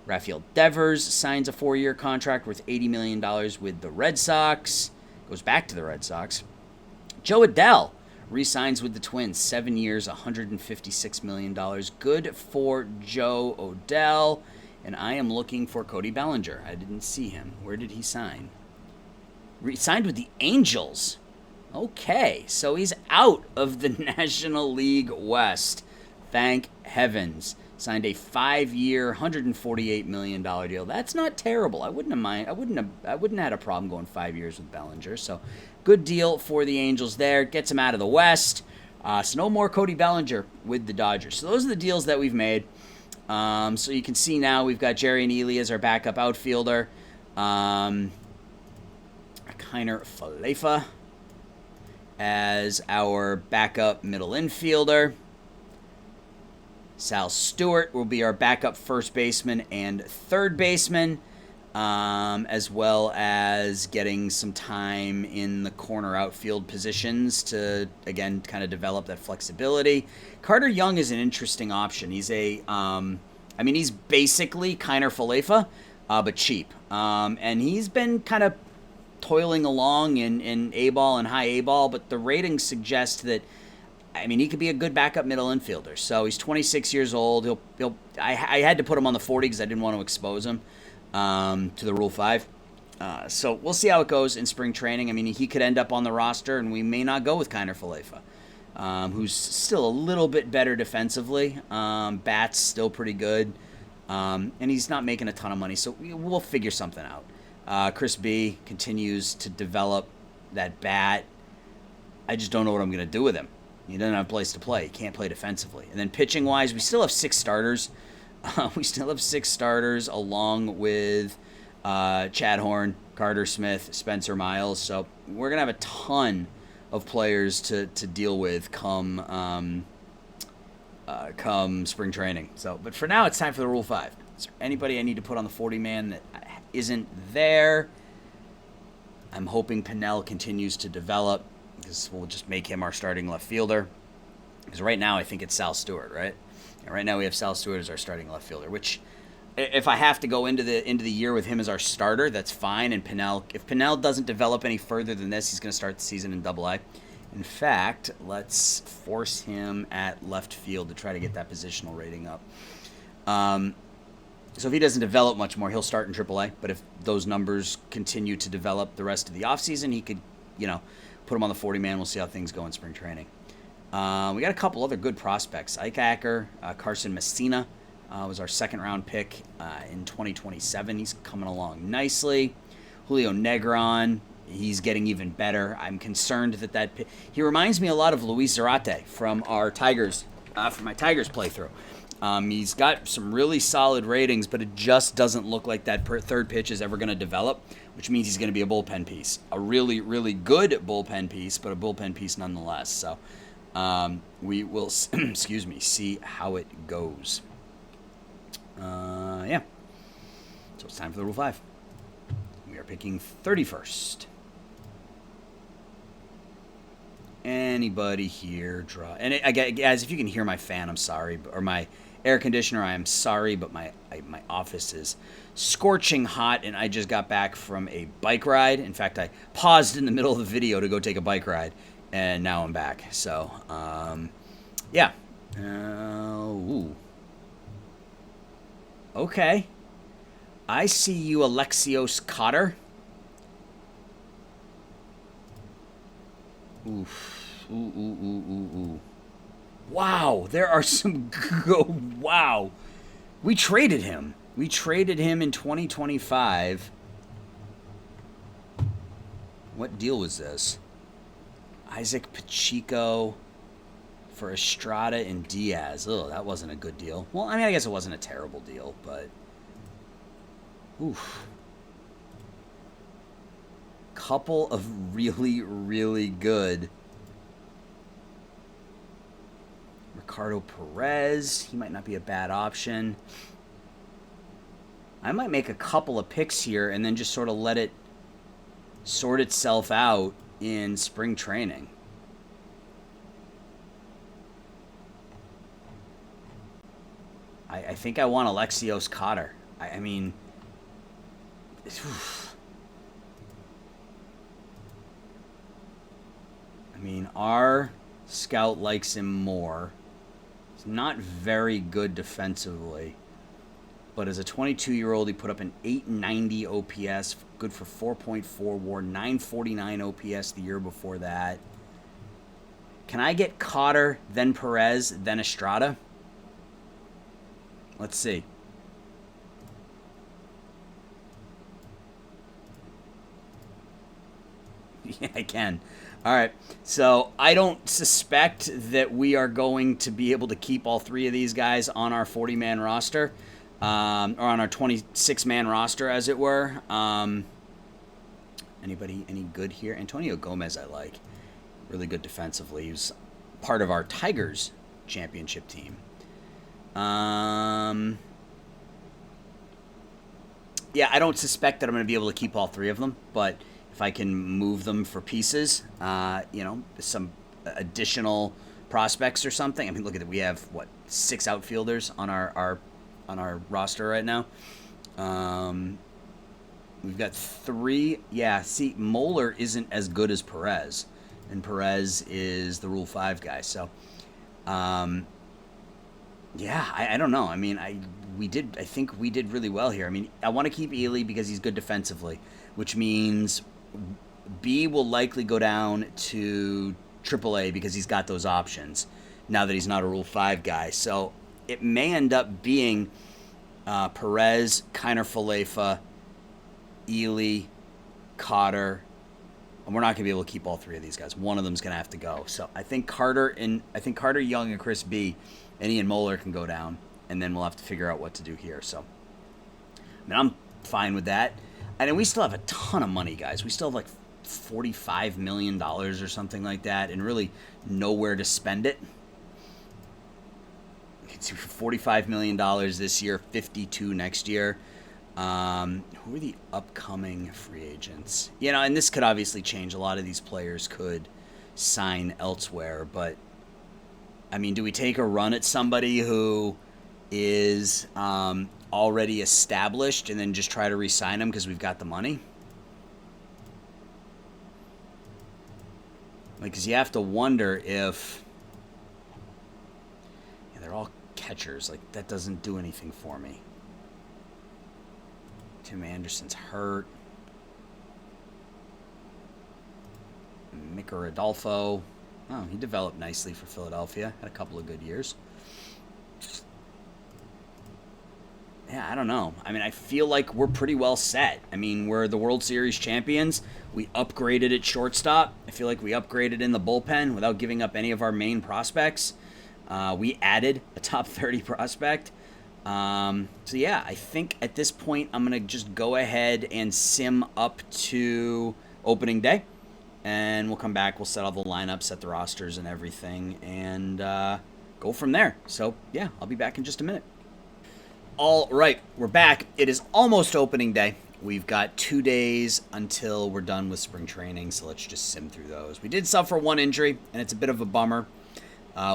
Rafael Devers signs a 4-year contract worth $80 million with the Red Sox. Goes back to the Red Sox. Joe Adell re-signs with the Twins. 7 years, $156 million. Good for Joe Odell. And I am looking for Cody Bellinger. I didn't see him. Where did he sign? Signed with the Angels. Okay, so he's out of the National League West. Thank heavens. Signed a 5-year, $148 million deal. That's not terrible. I wouldn't have had a problem going 5 years with Bellinger. So good deal for the Angels there. Gets him out of the West. So no more Cody Bellinger with the Dodgers. So those are the deals that we've made. So you can see now we've got Jerry and Ely as our backup outfielder. Kiner Falefa as our backup middle infielder. Sal Stewart will be our backup first baseman and third baseman, as well as getting some time in the corner outfield positions to, again, kind of develop that flexibility. Carter Young is an interesting option. He's he's basically Kiner Falefa, but cheap. And he's been kind of toiling along in A-ball and high A-ball, but the ratings suggest that he could be a good backup middle infielder. So he's 26 years old. I had to put him on the 40 because I didn't want to expose him to the Rule 5. So we'll see how it goes in spring training. He could end up on the roster, and we may not go with Kiner Falefa, who's still a little bit better defensively. Bat's still pretty good, and he's not making a ton of money. So we'll figure something out. Chris B continues to develop that bat. I just don't know what I'm going to do with him. He doesn't have a place to play. He can't play defensively. And then pitching-wise, we still have 6 starters. Along with Chad Horn, Carter Smith, Spencer Miles. So we're going to have a ton of players to deal with come spring training. But for now, it's time for the Rule 5. Is there anybody I need to put on the 40-man that isn't there? I'm hoping Pinnell continues to develop, because we'll just make him our starting left fielder. Because right now I think it's Sal Stewart, right? And right now we have Sal Stewart as our starting left fielder, which if I have to go into the year with him as our starter, that's fine. And if Pinnell doesn't develop any further than this, he's going to start the season in Double-A. In fact, let's force him at left field to try to get that positional rating up. So if he doesn't develop much more, he'll start in Triple-A. But if those numbers continue to develop the rest of the offseason, he could, put him on the 40-man. We'll see how things go in spring training. We got a couple other good prospects. Ike Acker, Carson Messina was our second-round pick in 2027. He's coming along nicely. Julio Negron, he's getting even better. I'm concerned that he reminds me a lot of Luis Zarate from our Tigers, from my Tigers playthrough. He's got some really solid ratings, but it just doesn't look like that third pitch is ever going to develop, which means he's going to be a bullpen piece. A really, really good bullpen piece, but a bullpen piece nonetheless. So we will, see how it goes. Yeah. So it's time for the Rule 5. We are picking 31st. Anybody here draw? And guys, if you can hear my fan, I'm sorry, or my air conditioner, I am sorry, but my office is scorching hot, and I just got back from a bike ride. In fact, I paused in the middle of the video to go take a bike ride, and now I'm back. So, yeah. Ooh. Okay. I see you, Alexios Cotter. Oof. Ooh. Wow, there are some... Wow. We traded him. We traded him in 2025. What deal was this? Isaac Pacheco for Estrada and Diaz. Oh, that wasn't a good deal. Well, I mean, I guess it wasn't a terrible deal, but... Oof. Couple of really, really good. Ricardo Perez. He might not be a bad option. I might make a couple of picks here and then just sort of let it sort itself out in spring training. I think I want Alexios Cotter. I mean... our scout likes him more. He's not very good defensively. But as a 22-year-old, he put up an 890 OPS, good for 4.4 WAR, 949 OPS the year before that. Can I get Cotter, then Perez, then Estrada? Let's see. Yeah, I can. All right. So I don't suspect that we are going to be able to keep all three of these guys on our 40-man roster, or on our 26-man roster, as it were. Anybody any good here? Antonio Gomez, I like. Really good defensively. He was part of our Tigers championship team. Yeah, I don't suspect that I'm going to be able to keep all three of them, but if I can move them for pieces, some additional prospects or something. I mean, look at it. We have, 6 outfielders on our roster right now. We've got 3. Yeah, see, Moeller isn't as good as Perez, and Perez is the Rule 5 guy. So, yeah, I don't know. I mean, I think we did really well here. I mean, I want to keep Ely because he's good defensively, which means B will likely go down to AAA because he's got those options now that he's not a Rule 5 guy. So it may end up being Perez, Kiner Falefa, Ely, Cotter. And we're not going to be able to keep all three of these guys. One of them's going to have to go. So I think Carter, Young, and Chris B, and Ian Moeller can go down, and then we'll have to figure out what to do here. So, I mean, I'm fine with that. And we still have a ton of money, guys. We still have like $45 million or something like that, and really nowhere to spend it. It's $45 million this year, $52 next year. Who are the upcoming free agents? And this could obviously change. A lot of these players could sign elsewhere, but I mean, do we take a run at somebody who is already established and then just try to re-sign them because we've got the money? Because you have to wonder if... Yeah, they're all catchers. Like, that doesn't do anything for me. Tim Anderson's hurt. Mika Rodolfo. Oh, he developed nicely for Philadelphia. Had a couple of good years. Yeah, I don't know. I mean, I feel like we're pretty well set. I mean, we're the World Series champions. We upgraded at shortstop. I feel like we upgraded in the bullpen without giving up any of our main prospects. We added a top 30 prospect. So, yeah, I think at this point I'm going to just go ahead and sim up to opening day. And we'll come back. We'll set all the lineups, set the rosters and everything, and go from there. So, yeah, I'll be back in just a minute. All right, we're back. It is almost opening day. We've got 2 days until we're done with spring training, so let's just sim through those. We did suffer one injury, and it's a bit of a bummer.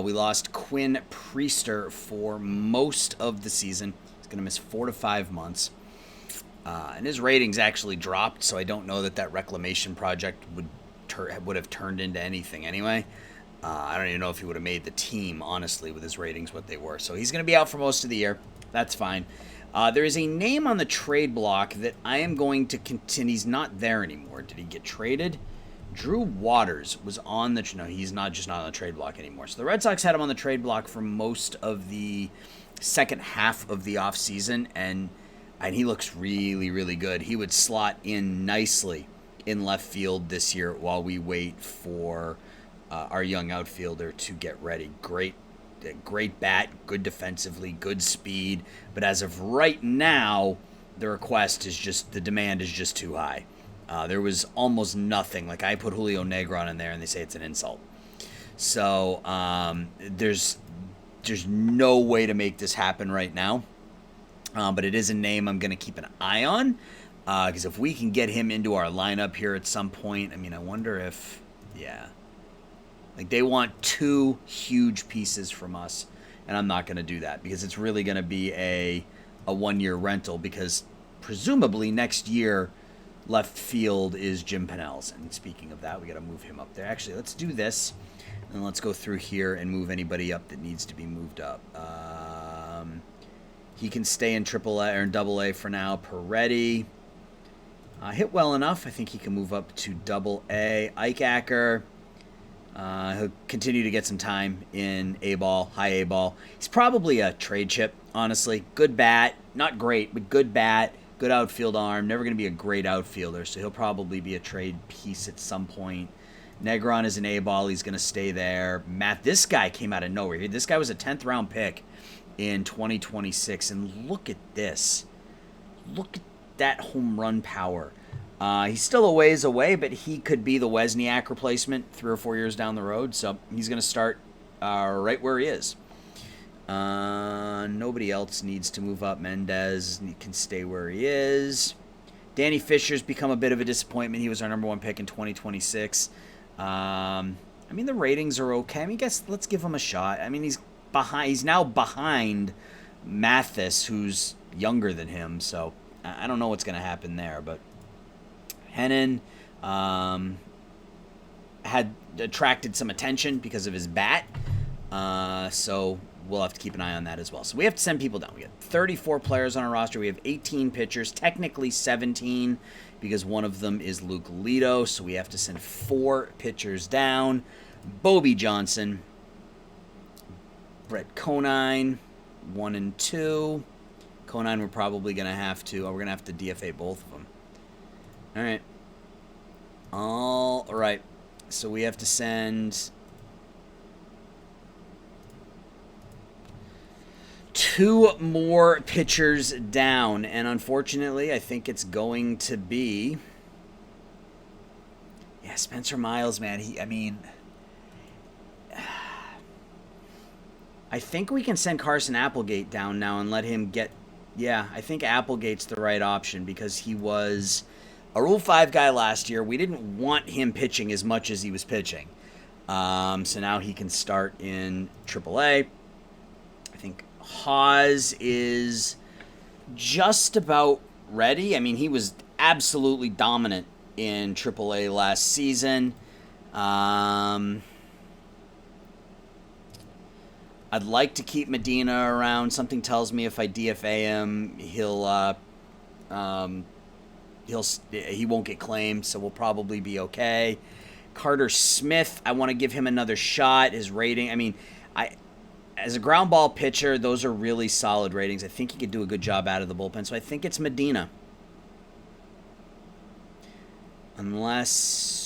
We lost Quinn Priester for most of the season. He's going to miss 4 to 5 months. And his ratings actually dropped, so I don't know that reclamation project would have turned into anything anyway. I don't even know if he would have made the team, honestly, with his ratings what they were. So he's going to be out for most of the year. That's fine. There is a name on the trade block that I am going to continue. He's not there anymore. Did he get traded? Drew Waters was on the... No, he's not on the trade block anymore. So the Red Sox had him on the trade block for most of the second half of the offseason, and he looks really, really good. He would slot in nicely in left field this year while we wait for our young outfielder to get ready. Great bat, good defensively, good speed. But as of right now, the demand is just too high. There was almost nothing. Like, I put Julio Negron in there, and they say it's an insult. So there's no way to make this happen right now. But it is a name I'm going to keep an eye on, because if we can get him into our lineup here at some point, I mean, I wonder if, like, they want 2 huge pieces from us, and I'm not going to do that because it's really going to be a 1-year rental, because presumably next year left field is Jim Pennell's. And speaking of that, we got to move him up there. Actually, let's do this, and let's go through here and move anybody up that needs to be moved up. He can stay in AAA or in AA for now. Peretti hit well enough. I think he can move up to AA. Eichacker, he'll continue to get some time in A-ball, high A-ball. He's probably a trade chip, honestly. Good bat, not great, but good bat, good outfield arm. Never going to be a great outfielder, so he'll probably be a trade piece at some point. Negron is an A-ball. He's going to stay there. Matt, this guy came out of nowhere. This guy was a 10th round pick in 2026, and look at this. Look at that home run power. He's still a ways away, but he could be the Wesniak replacement 3 or 4 years down the road, so he's going to start right where he is. Nobody else needs to move up. Mendez can stay where he is. Danny Fisher's become a bit of a disappointment. He was our number 1 pick in 2026. I mean, the ratings are okay. I mean, let's give him a shot. I mean, he's now behind Mathis, who's younger than him, so I don't know what's going to happen there. But Hennon had attracted some attention because of his bat, so we'll have to keep an eye on that as well. So we have to send people down. We got 34 players on our roster. We have 18 pitchers, technically 17, because one of them is Luke Lito, so we have to send 4 pitchers down. Bobby Johnson, Brett Conine, 1 and 2. Conine, we're probably going to have to... we're going to have to DFA both of them. All right. So we have to send 2 more pitchers down. And unfortunately, I think it's going to be... Spencer Miles, man. I think we can send Carson Applegate down now and let him get... I think Applegate's the right option, because he was a Rule 5 guy last year. We didn't want him pitching as much as he was pitching. So now he can start in AAA. I think Haas is just about ready. I mean, he was absolutely dominant in AAA last season. I'd like to keep Medina around. Something tells me if I DFA him, he won't get claimed, so we'll probably be okay. Carter Smith, I want to give him another shot. His rating, as a ground ball pitcher, those are really solid ratings. I think he could do a good job out of the bullpen, so I think it's Medina. Unless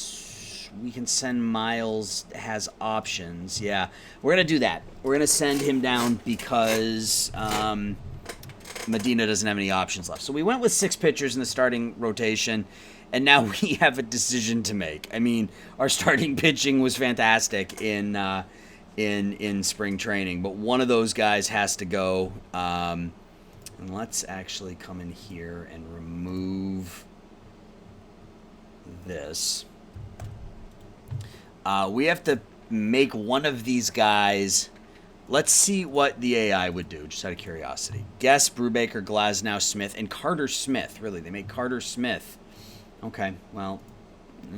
we can send Miles, has options. Yeah, we're going to do that. We're going to send him down because Medina doesn't have any options left. So we went with 6 pitchers in the starting rotation, and now we have a decision to make. I mean, our starting pitching was fantastic in spring training, but one of those guys has to go. And let's actually come in here and remove this. We have to make one of these guys. Let's see what the AI would do, just out of curiosity. Guess, Brubaker, Glasnow, Smith, and Carter Smith. Really, they make Carter Smith. Okay, well,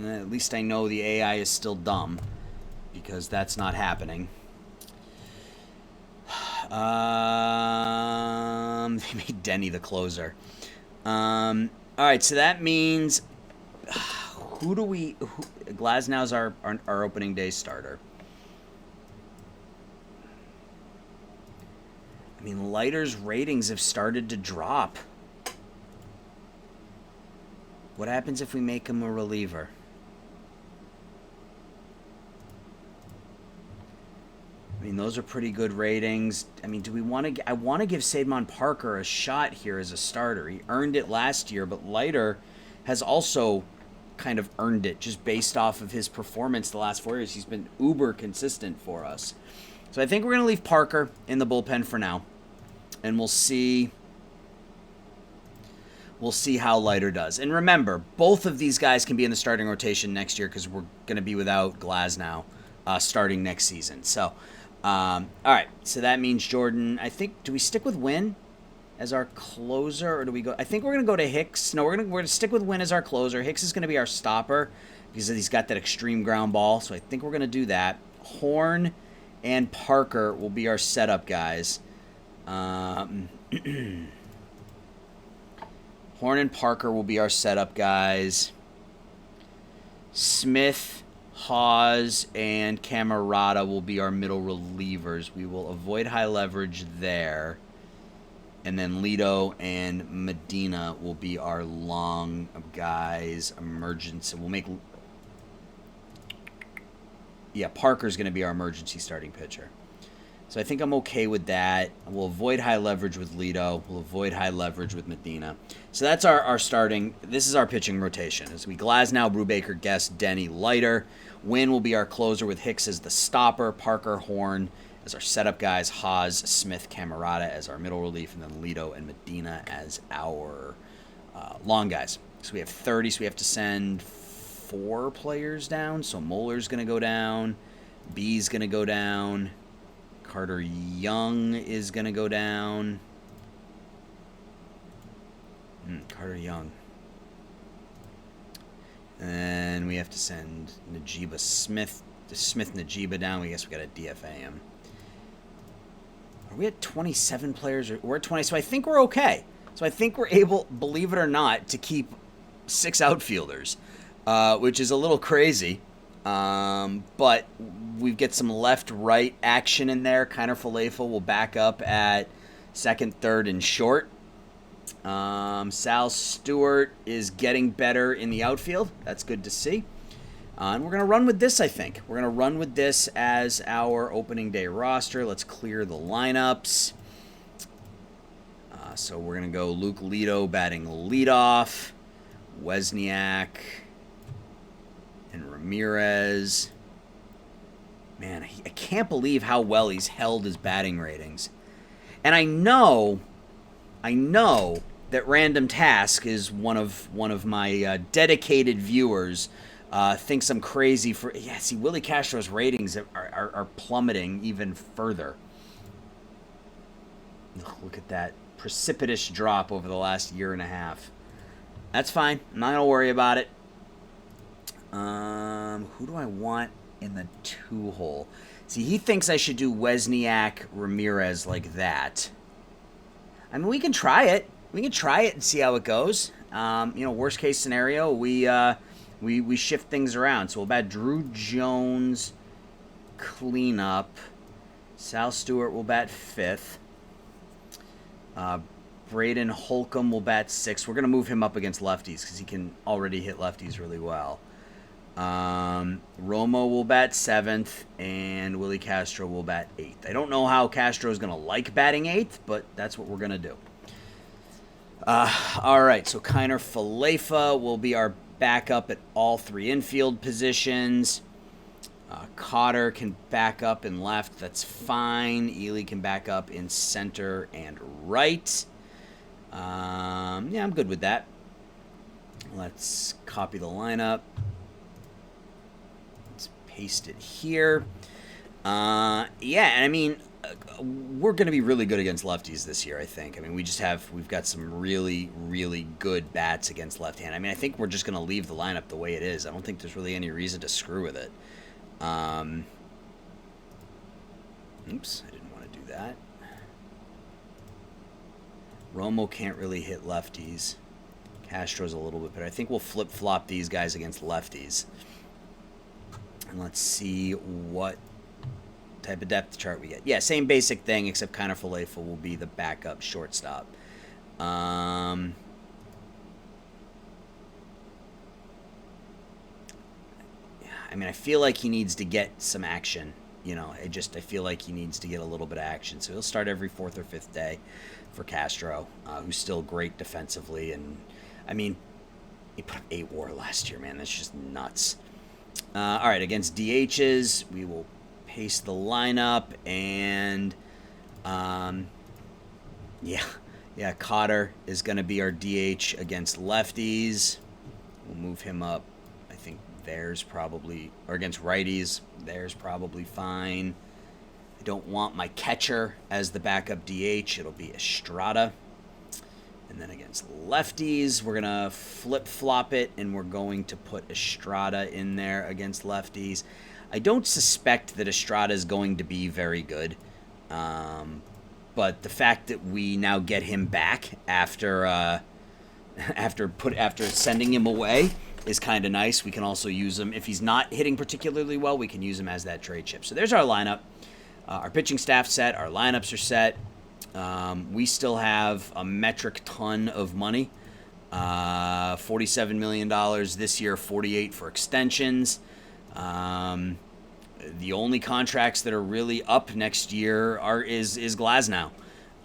at least I know the AI is still dumb, because that's not happening. They made Denny the closer. All right, so that means Glasnow's our opening day starter. I mean, Leiter's ratings have started to drop. What happens if we make him a reliever? I mean, those are pretty good ratings. I mean, do we want to... I want to give Sadmon Parker a shot here as a starter. He earned it last year, but Leiter has also kind of earned it just based off of his performance the last 4 years. He's been uber consistent for us. So I think we're going to leave Parker in the bullpen for now. And we'll see how Leiter does. And remember, both of these guys can be in the starting rotation next year because we're going to be without Glasnow starting next season. So, all right. So that means Jordan, I think, do we stick with Wynn as our closer, or do we go? I think we're going to go to Hicks. No, we're going to stick with Wynn as our closer. Hicks is going to be our stopper because he's got that extreme ground ball. So I think we're going to do that. Horn and Parker will be our setup guys. Horn and Parker will be our setup guys. Smith, Hawes, and Camarada will be our middle relievers. We will avoid high leverage there. And then Lido and Medina will be our long guys. Emergency. We'll make... Yeah, Parker's going to be our emergency starting pitcher. So I think I'm okay with that. We'll avoid high leverage with Lido. We'll avoid high leverage with Medina. So that's our starting. This is our pitching rotation. As we Glasnow, Brubaker, Guest, Denny, Leiter. Wynn will be our closer with Hicks as the stopper. Parker, Horn as our setup guys. Haas, Smith, Camarada as our middle relief. And then Lido and Medina as our long guys. So we have 30, so we have to send 4 players down. So Moeller's going to go down. B's going to go down. Carter Young is going to go down. Carter Young. And we have to send Smith-Najiba down. I guess we got to DFA him. Are we at 27 players? We're at 20. So I think we're okay. So I think we're able, believe it or not, to keep 6 outfielders, which is a little crazy. But we get some left-right action in there. Kiner Falefa will back up at second, third, and short. Sal Stewart is getting better in the outfield. That's good to see. And we're going to run with this, I think. We're going to run with this as our opening day roster. Let's clear the lineups. So we're going to go Luke Lido batting leadoff. Wesniak and Ramirez. Man, I can't believe how well he's held his batting ratings. And I know that Random Task is one of my dedicated viewers. Thinks I'm crazy for... Yeah, see, Willie Castro's ratings are plummeting even further. Ugh, look at that precipitous drop over the last year and a half. That's fine. I'm not going to worry about it. Who do I want in the 2-hole? See, he thinks I should do Wesniak, Ramirez like that. I mean, we can try it. We can try it and see how it goes. Worst case scenario, we shift things around. So we'll bat Drew Jones, cleanup. Sal Stewart will bat 5th. Braden Holcomb will bat 6th. We're going to move him up against lefties because he can already hit lefties really well. Romo will bat 7th, and Willie Castro will bat 8th. I don't know how Castro is going to like batting 8th, but that's what we're going to do. All right, so Kiner Falefa will be our backup at all 3 infield positions. Cotter can back up in left. That's fine. Ely can back up in center and right. Yeah, I'm good with that. Let's copy the lineup. Let's paste it here. Yeah, and I mean, we're going to be really good against lefties this year, I think. I mean, we've got some really, really good bats against left-hand. I mean, I think we're just going to leave the lineup the way it is. I don't think there's really any reason to screw with it. Oops, I didn't want to do that. Romo can't really hit lefties. Castro's a little bit better. I think we'll flip-flop these guys against lefties. And let's see what type of depth chart we get. Yeah, same basic thing, except Kiner Falefa will be the backup shortstop. I mean, I feel like he needs to get some action. You know, I feel like he needs to get a little bit of action. So he'll start every fourth or fifth day for Castro, who's still great defensively. And, I mean, he put up 8 WAR last year, man. That's just nuts. All right, against DHs, we will paste the lineup. And, yeah, Cotter is going to be our DH against lefties. We'll move him up. I think there's probably, or against righties, there's probably fine. I don't want my catcher as the backup DH. It'll be Estrada. And then against lefties, we're going to flip-flop it, and we're going to put Estrada in there against lefties. I don't suspect that Estrada is going to be very good. But the fact that we now get him back after sending him away is kind of nice. We can also use him. If he's not hitting particularly well, we can use him as that trade chip. So there's our lineup. Our pitching staff set. Our lineups are set. We still have a metric ton of money. $47 million this year, 48 for extensions. The only contracts that are really up next year is Glasnow.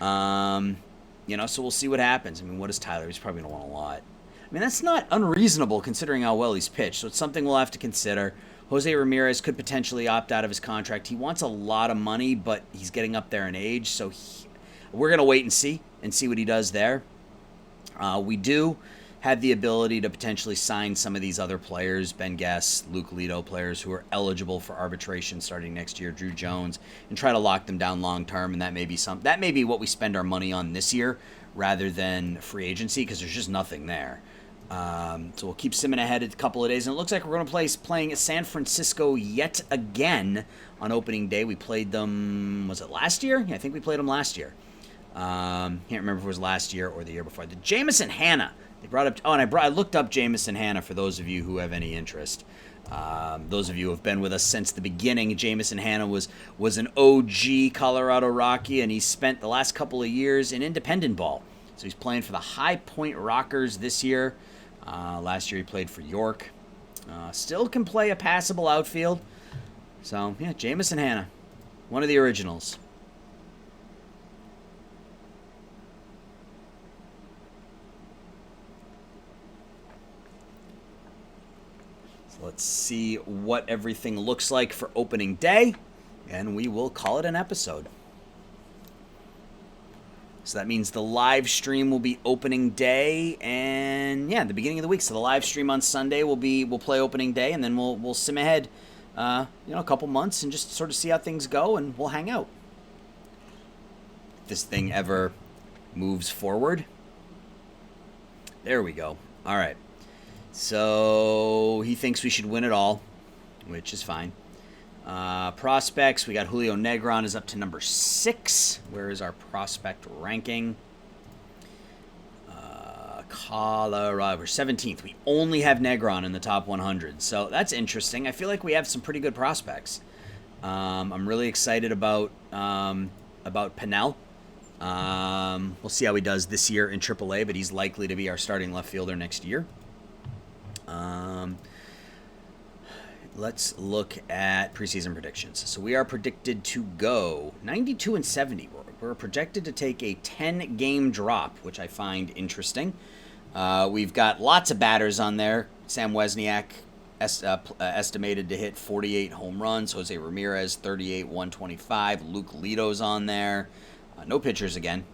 So we'll see what happens. I mean, what is Tyler? He's probably going to want a lot. I mean, that's not unreasonable considering how well he's pitched, so it's something we'll have to consider. Jose Ramirez could potentially opt out of his contract. He wants a lot of money, but he's getting up there in age, so we're going to wait and see what he does there. We do have the ability to potentially sign some of these other players, Ben Guess, Luke Lito, players who are eligible for arbitration starting next year, Drew Jones, and try to lock them down long term, and that may be what we spend our money on this year rather than free agency, because there's just nothing there. So we'll keep simming ahead a couple of days, and it looks like we're going to playing at San Francisco yet again on opening day. We played them, was it last year? Yeah, I think we played them last year. Can't remember if it was last year or the year before. The Jamison Hanna. They brought up. Oh, and I looked up Jamison Hanna for those of you who have any interest. Those of you who have been with us since the beginning, Jamison Hanna was an OG Colorado Rocky, and he spent the last couple of years in independent ball. So he's playing for the High Point Rockers this year. Last year he played for York. Still can play a passable outfield. So, yeah, Jamison Hanna, one of the originals. So let's see what everything looks like for opening day, and we will call it an episode. So that means the live stream will be opening day, and the beginning of the week. So the live stream on Sunday we'll play opening day, and then we'll sim ahead, a couple months and just sort of see how things go, and we'll hang out. If this thing ever moves forward. There we go. All right. So he thinks we should win it all, which is fine. Prospects, we got Julio Negron is up to number 6. Where is our prospect ranking? Colorado, we're 17th. We only have Negron in the top 100, so that's interesting. I feel like we have some pretty good prospects. I'm really excited about Pennell. We'll see how he does this year in AAA, but he's likely to be our starting left fielder next year. Let's look at preseason predictions. So we are predicted to go 92-70. We're projected to take a 10-game drop, which I find interesting. We've got lots of batters on there. Sam Wesniak estimated to hit 48 home runs. Jose Ramirez, 38, 125. Luke Lito's on there. No pitchers again.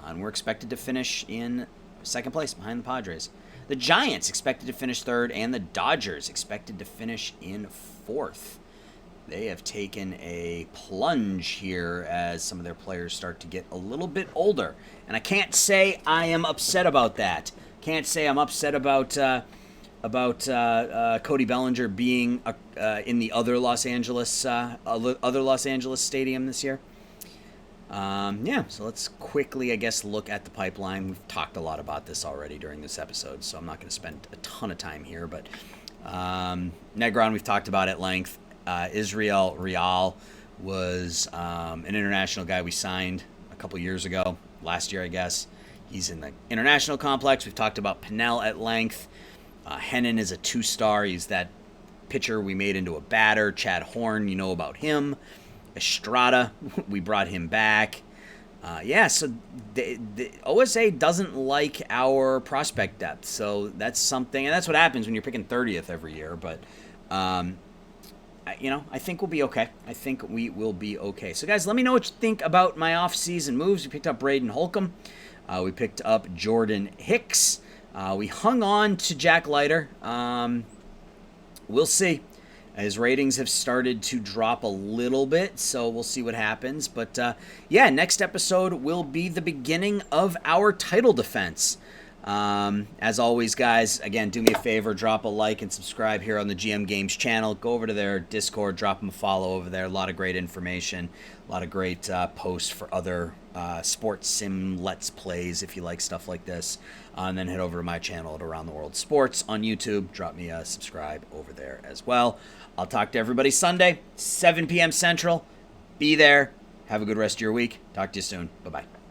And we're expected to finish in second place behind the Padres. The Giants expected to finish third, and the Dodgers expected to finish in fourth. They have taken a plunge here as some of their players start to get a little bit older. And I can't say I am upset about that. Can't say I'm upset about Cody Bellinger being in the other Los Angeles stadium this year. So let's quickly, I guess, look at the pipeline. We've talked a lot about this already during this episode, so I'm not going to spend a ton of time here. But Negron, we've talked about at length. Israel Real was an international guy we signed a couple years ago, last year, I guess. He's in the international complex. We've talked about Pinnell at length. Hennon is a 2-star. He's that pitcher we made into a batter. Chad Horn, you know about him. Estrada, we brought him back. So the OSA doesn't like our prospect depth. So that's something, and that's what happens when you're picking 30th every year. But, I think we'll be okay. I think we will be okay. So, guys, let me know what you think about my off-season moves. We picked up Braden Holcomb. We picked up Jordan Hicks. We hung on to Jack Leiter. We'll see. His ratings have started to drop a little bit, so we'll see what happens. But, next episode will be the beginning of our title defense. As always, guys, again, do me a favor, drop a like and subscribe here on the GM Games channel. Go over to their Discord, drop them a follow over there. A lot of great information, a lot of great posts for other sports sim let's plays if you like stuff like this. And then head over to my channel at Around the World Sports on YouTube. Drop me a subscribe over there as well. I'll talk to everybody Sunday, 7 p.m. Central. Be there. Have a good rest of your week. Talk to you soon. Bye-bye.